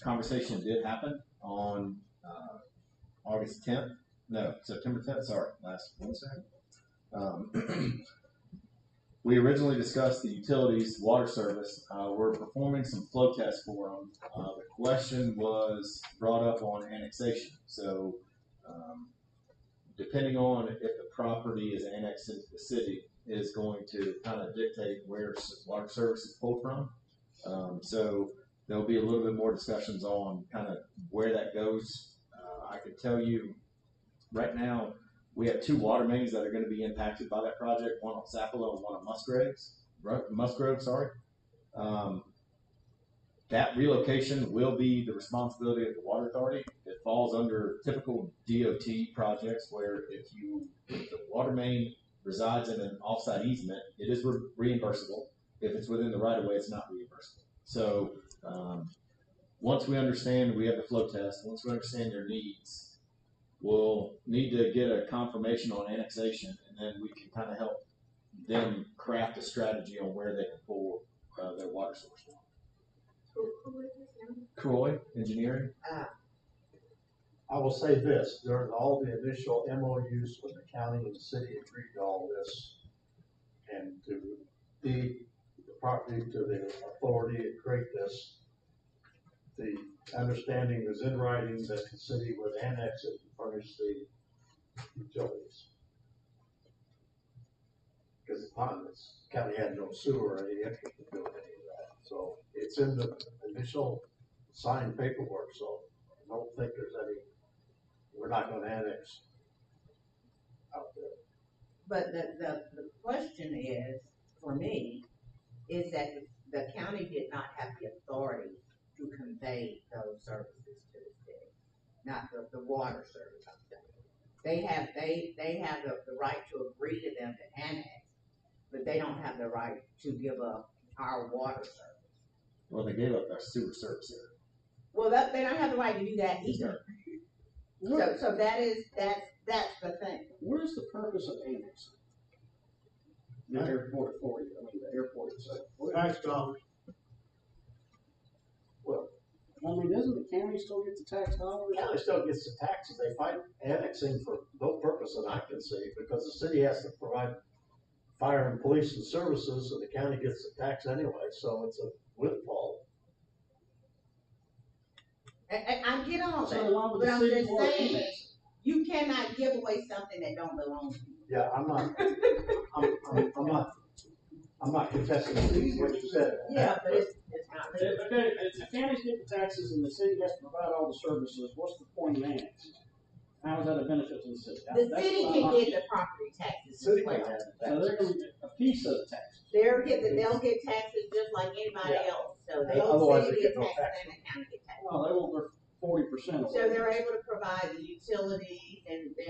conversation did happen on September 10th, sorry, last Wednesday. We originally discussed the utilities water service. We're performing some flow tests for them. The question was brought up on annexation. So, depending on if the property is annexed into the city, is going to kind of dictate where water service is pulled from. So there'll be a little bit more discussions on kind of where that goes. I can tell you right now, we have 2 water mains that are going to be impacted by that project, one on Sapelo and one on Musgrove, sorry. That relocation will be the responsibility of the water authority. It falls under typical DOT projects where if the water main resides in an offsite easement, it is reimbursable. If it's within the right of way, it's not reimbursable. So once we understand, we have the flow test, once we understand their needs, we'll need to get a confirmation on annexation, and then we can kind of help them craft a strategy on where they can pull their water source from. Croy Engineering. I will say this, during all the initial MOUs with the county and the city agreed to all this, and to deed the property to the authority and create this, the understanding was in writing that the city would annex it and furnish the utilities. Because at the time, this county had no sewer or any interest in doing any of that. So it's in the initial signed paperwork, so I don't think there's any, we're not gonna annex out there. But the question is, for me, is that the county did not have the authority to convey those services to the city, not the water service. I'm saying. They have the right to agree to them to annex, but they don't have the right to give up our water service. Well, they gave up their sewer service area. Well, they don't have the right to do that either. So that's the thing. What is the purpose of annexing? The airport authority, the airport itself. Tax dollars. Well, Doesn't the county still get the tax dollars? the county still gets the taxes. They fight annexing for no purpose that I can see, because the city has to provide fire and police and services, and the county gets the tax anyway, so it's a windfall. I get all that, So why would but the I'm city just want to saying, annex? you cannot give away something that don't belong to you. Yeah, I'm not contesting what you said. Yeah, but it's not legal. Okay, if the county's getting taxes and the city has to provide all the services, what's the point of annexing? How is that a benefit to the city? The city can get the property taxes as well. So they're going to get a piece of the taxes. They'll get taxes just like anybody else, so the Otherwise city they get get no taxes and the county get taxes. Well, they want their 40% of So it. they're able to provide the utilities and the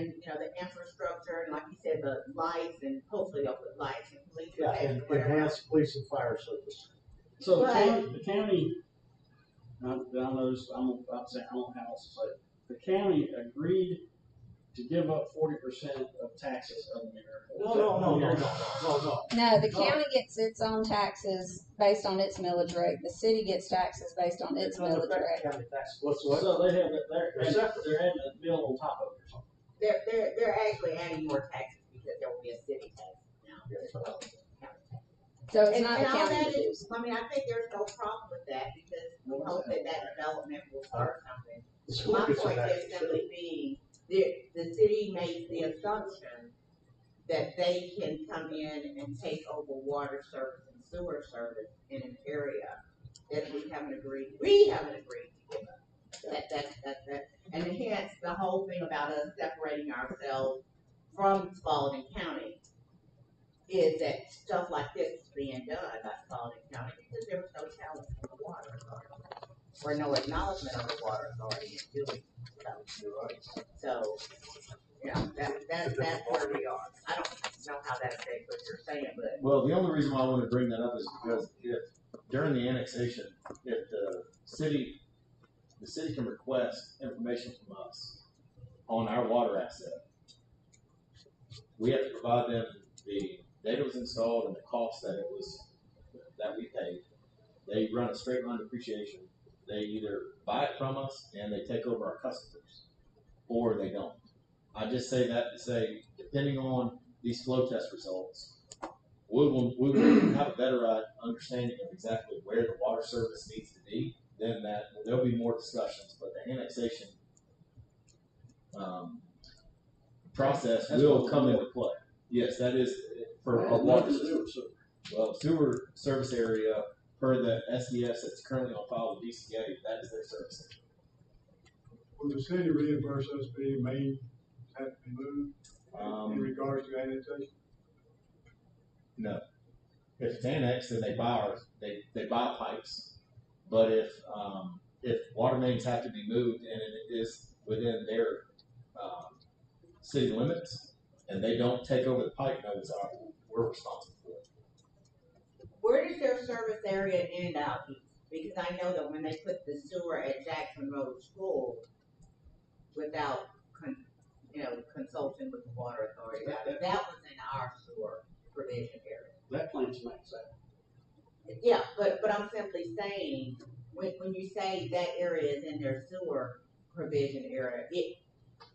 infrastructure, and like you said, the lights, and hopefully they'll put lights and police Yeah, protection, and whatever else. enhanced police and fire service. So the But- county, I know this, I'm about to say, I don't know how else to say it. The county agreed to give up 40% of taxes of the airport. No, the county gets its own taxes based on its millage rate. The city gets taxes based on its millage rate. County tax whatsoever. So they have, They're separate. they're adding a bill on top of it or something. They're actually adding more taxes because there will be a city tax now. Yes. as well as a county tax. So it's And not the all county that that is, does. I mean, I think there's no problem with that, because we hope that development will start something. The school My gets point some is taxes. simply being, the city makes the assumption that they can come in and take over water service and sewer service in an area that we haven't agreed to give up. That, and hence the whole thing about us separating ourselves from Spalding County is that stuff like this is being done by Spalding County because there was no challenge from the water authority, or no acknowledgement of the water authority in doing so. So, that's where we are. I don't know how that affects what you're saying, but Well, the only reason why I want to bring that up is because if during the annexation, if the city can request information from us on our water asset, we have to provide them the date it was installed and the cost that we paid. They run a straight line depreciation. They either buy it from us and they take over our customers, or they don't. I just say that to say, depending on these flow test results, we will have a better understanding of exactly where the water service needs to be. Then there'll be more discussions, but the annexation process will come into play. Yes, that is for our water system. Well, sewer service area per the SDS that's currently on file with DCA, that is their service area. Will the city reimburse us for any main have to be moved in regards to annexation? No. If it's annexed, then they buy pipes. But if water mains have to be moved and it is within their city limits, and they don't take over the pipe, no, we're responsible for it. Where does their service area end out? Because I know that when they put the sewer at Jackson Road School, without consulting with the water authority, that was in our sewer provision area. That plant's maxed out. Yeah, but I'm simply saying, when you say that area is in their sewer provision area, it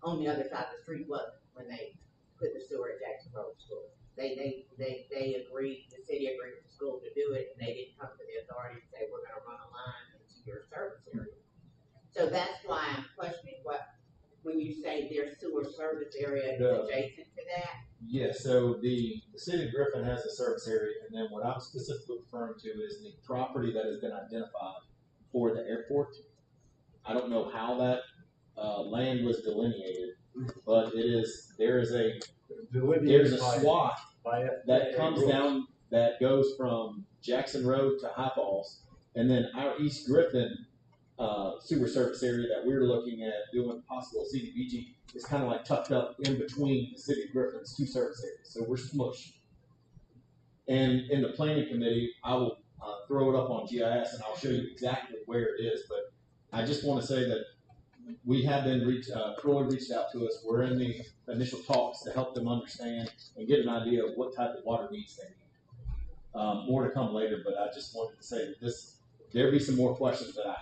on the other side of the street wasn't when they put the sewer at Jackson Road School. They agreed, the city agreed with the school to do it, and they didn't come to the authority and say, we're gonna run a line into your service area. So that's why I'm questioning when you say their sewer service area is adjacent to that. Yeah, so the city of Griffin has a service area, and then what I'm specifically referring to is the property that has been identified for the airport. I don't know how that land was delineated, but there's a swath that comes down that goes from Jackson Road to High Falls, and then our East Griffin sewer service area that we're looking at doing possible CDBG is kind of like tucked up in between the city of Griffin's two service areas. So we're smushed. And in the planning committee, I will throw it up on GIS and I'll show you exactly where it is. But I just want to say that we have been Troy reached out to us. We're in the initial talks to help them understand and get an idea of what type of water needs they need. More to come later, but I just wanted to say that there'll be some more questions that I have.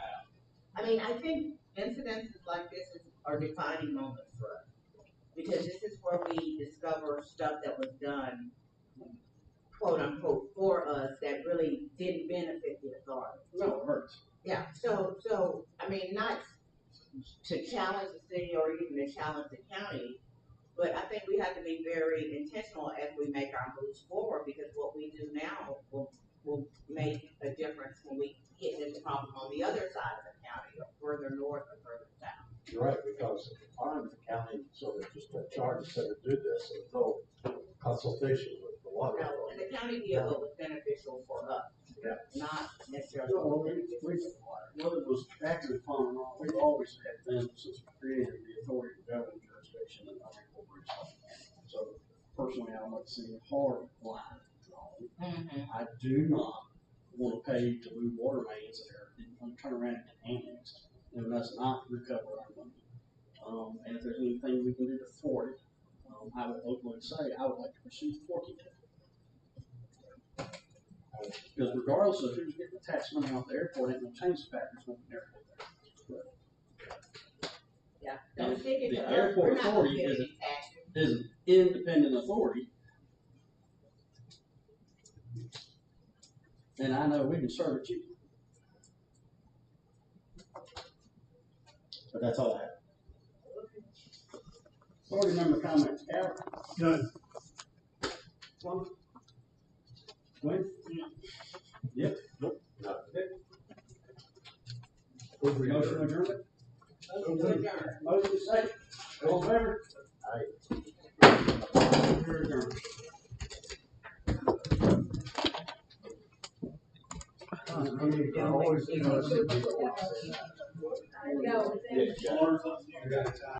I mean, I think incidences like this are defining moments for us, because this is where we discover stuff that was done, quote unquote, for us that really didn't benefit the authority. No, it hurts. Yeah. So I mean, not to challenge the city or even to challenge the county, but I think we have to be very intentional as we make our moves forward, because what we do now will make a difference when we hit this problem on the other side of the county, or further north or further south. You're right, because at the time the county sort of just took charge and said to do this, there was no consultation with the water. No, and the county deal was beneficial for us, not necessarily. No, what it was acted upon, we've always had them since we created the authority to govern jurisdiction and unincorporated. So personally, I would see a hard line drawn. I do not want to pay to move water mains that are turn around and annexed, and that's not recover our money. And if there's anything we can do to thwart it, I would openly say I would like to pursue thwarting it. Because regardless of who's getting the tax money off the airport, it ain't gonna change the fact there's no airport there. Yeah, don't stick it to us. The airport authority is an independent authority. And I know we can serve it cheap. But that's all I have. Authority member comments, Cal? None. Wayne? Yep. Nope. No. Motion adjourned? Motion second. All in favor? Aye. We're adjourned. I mean, I always,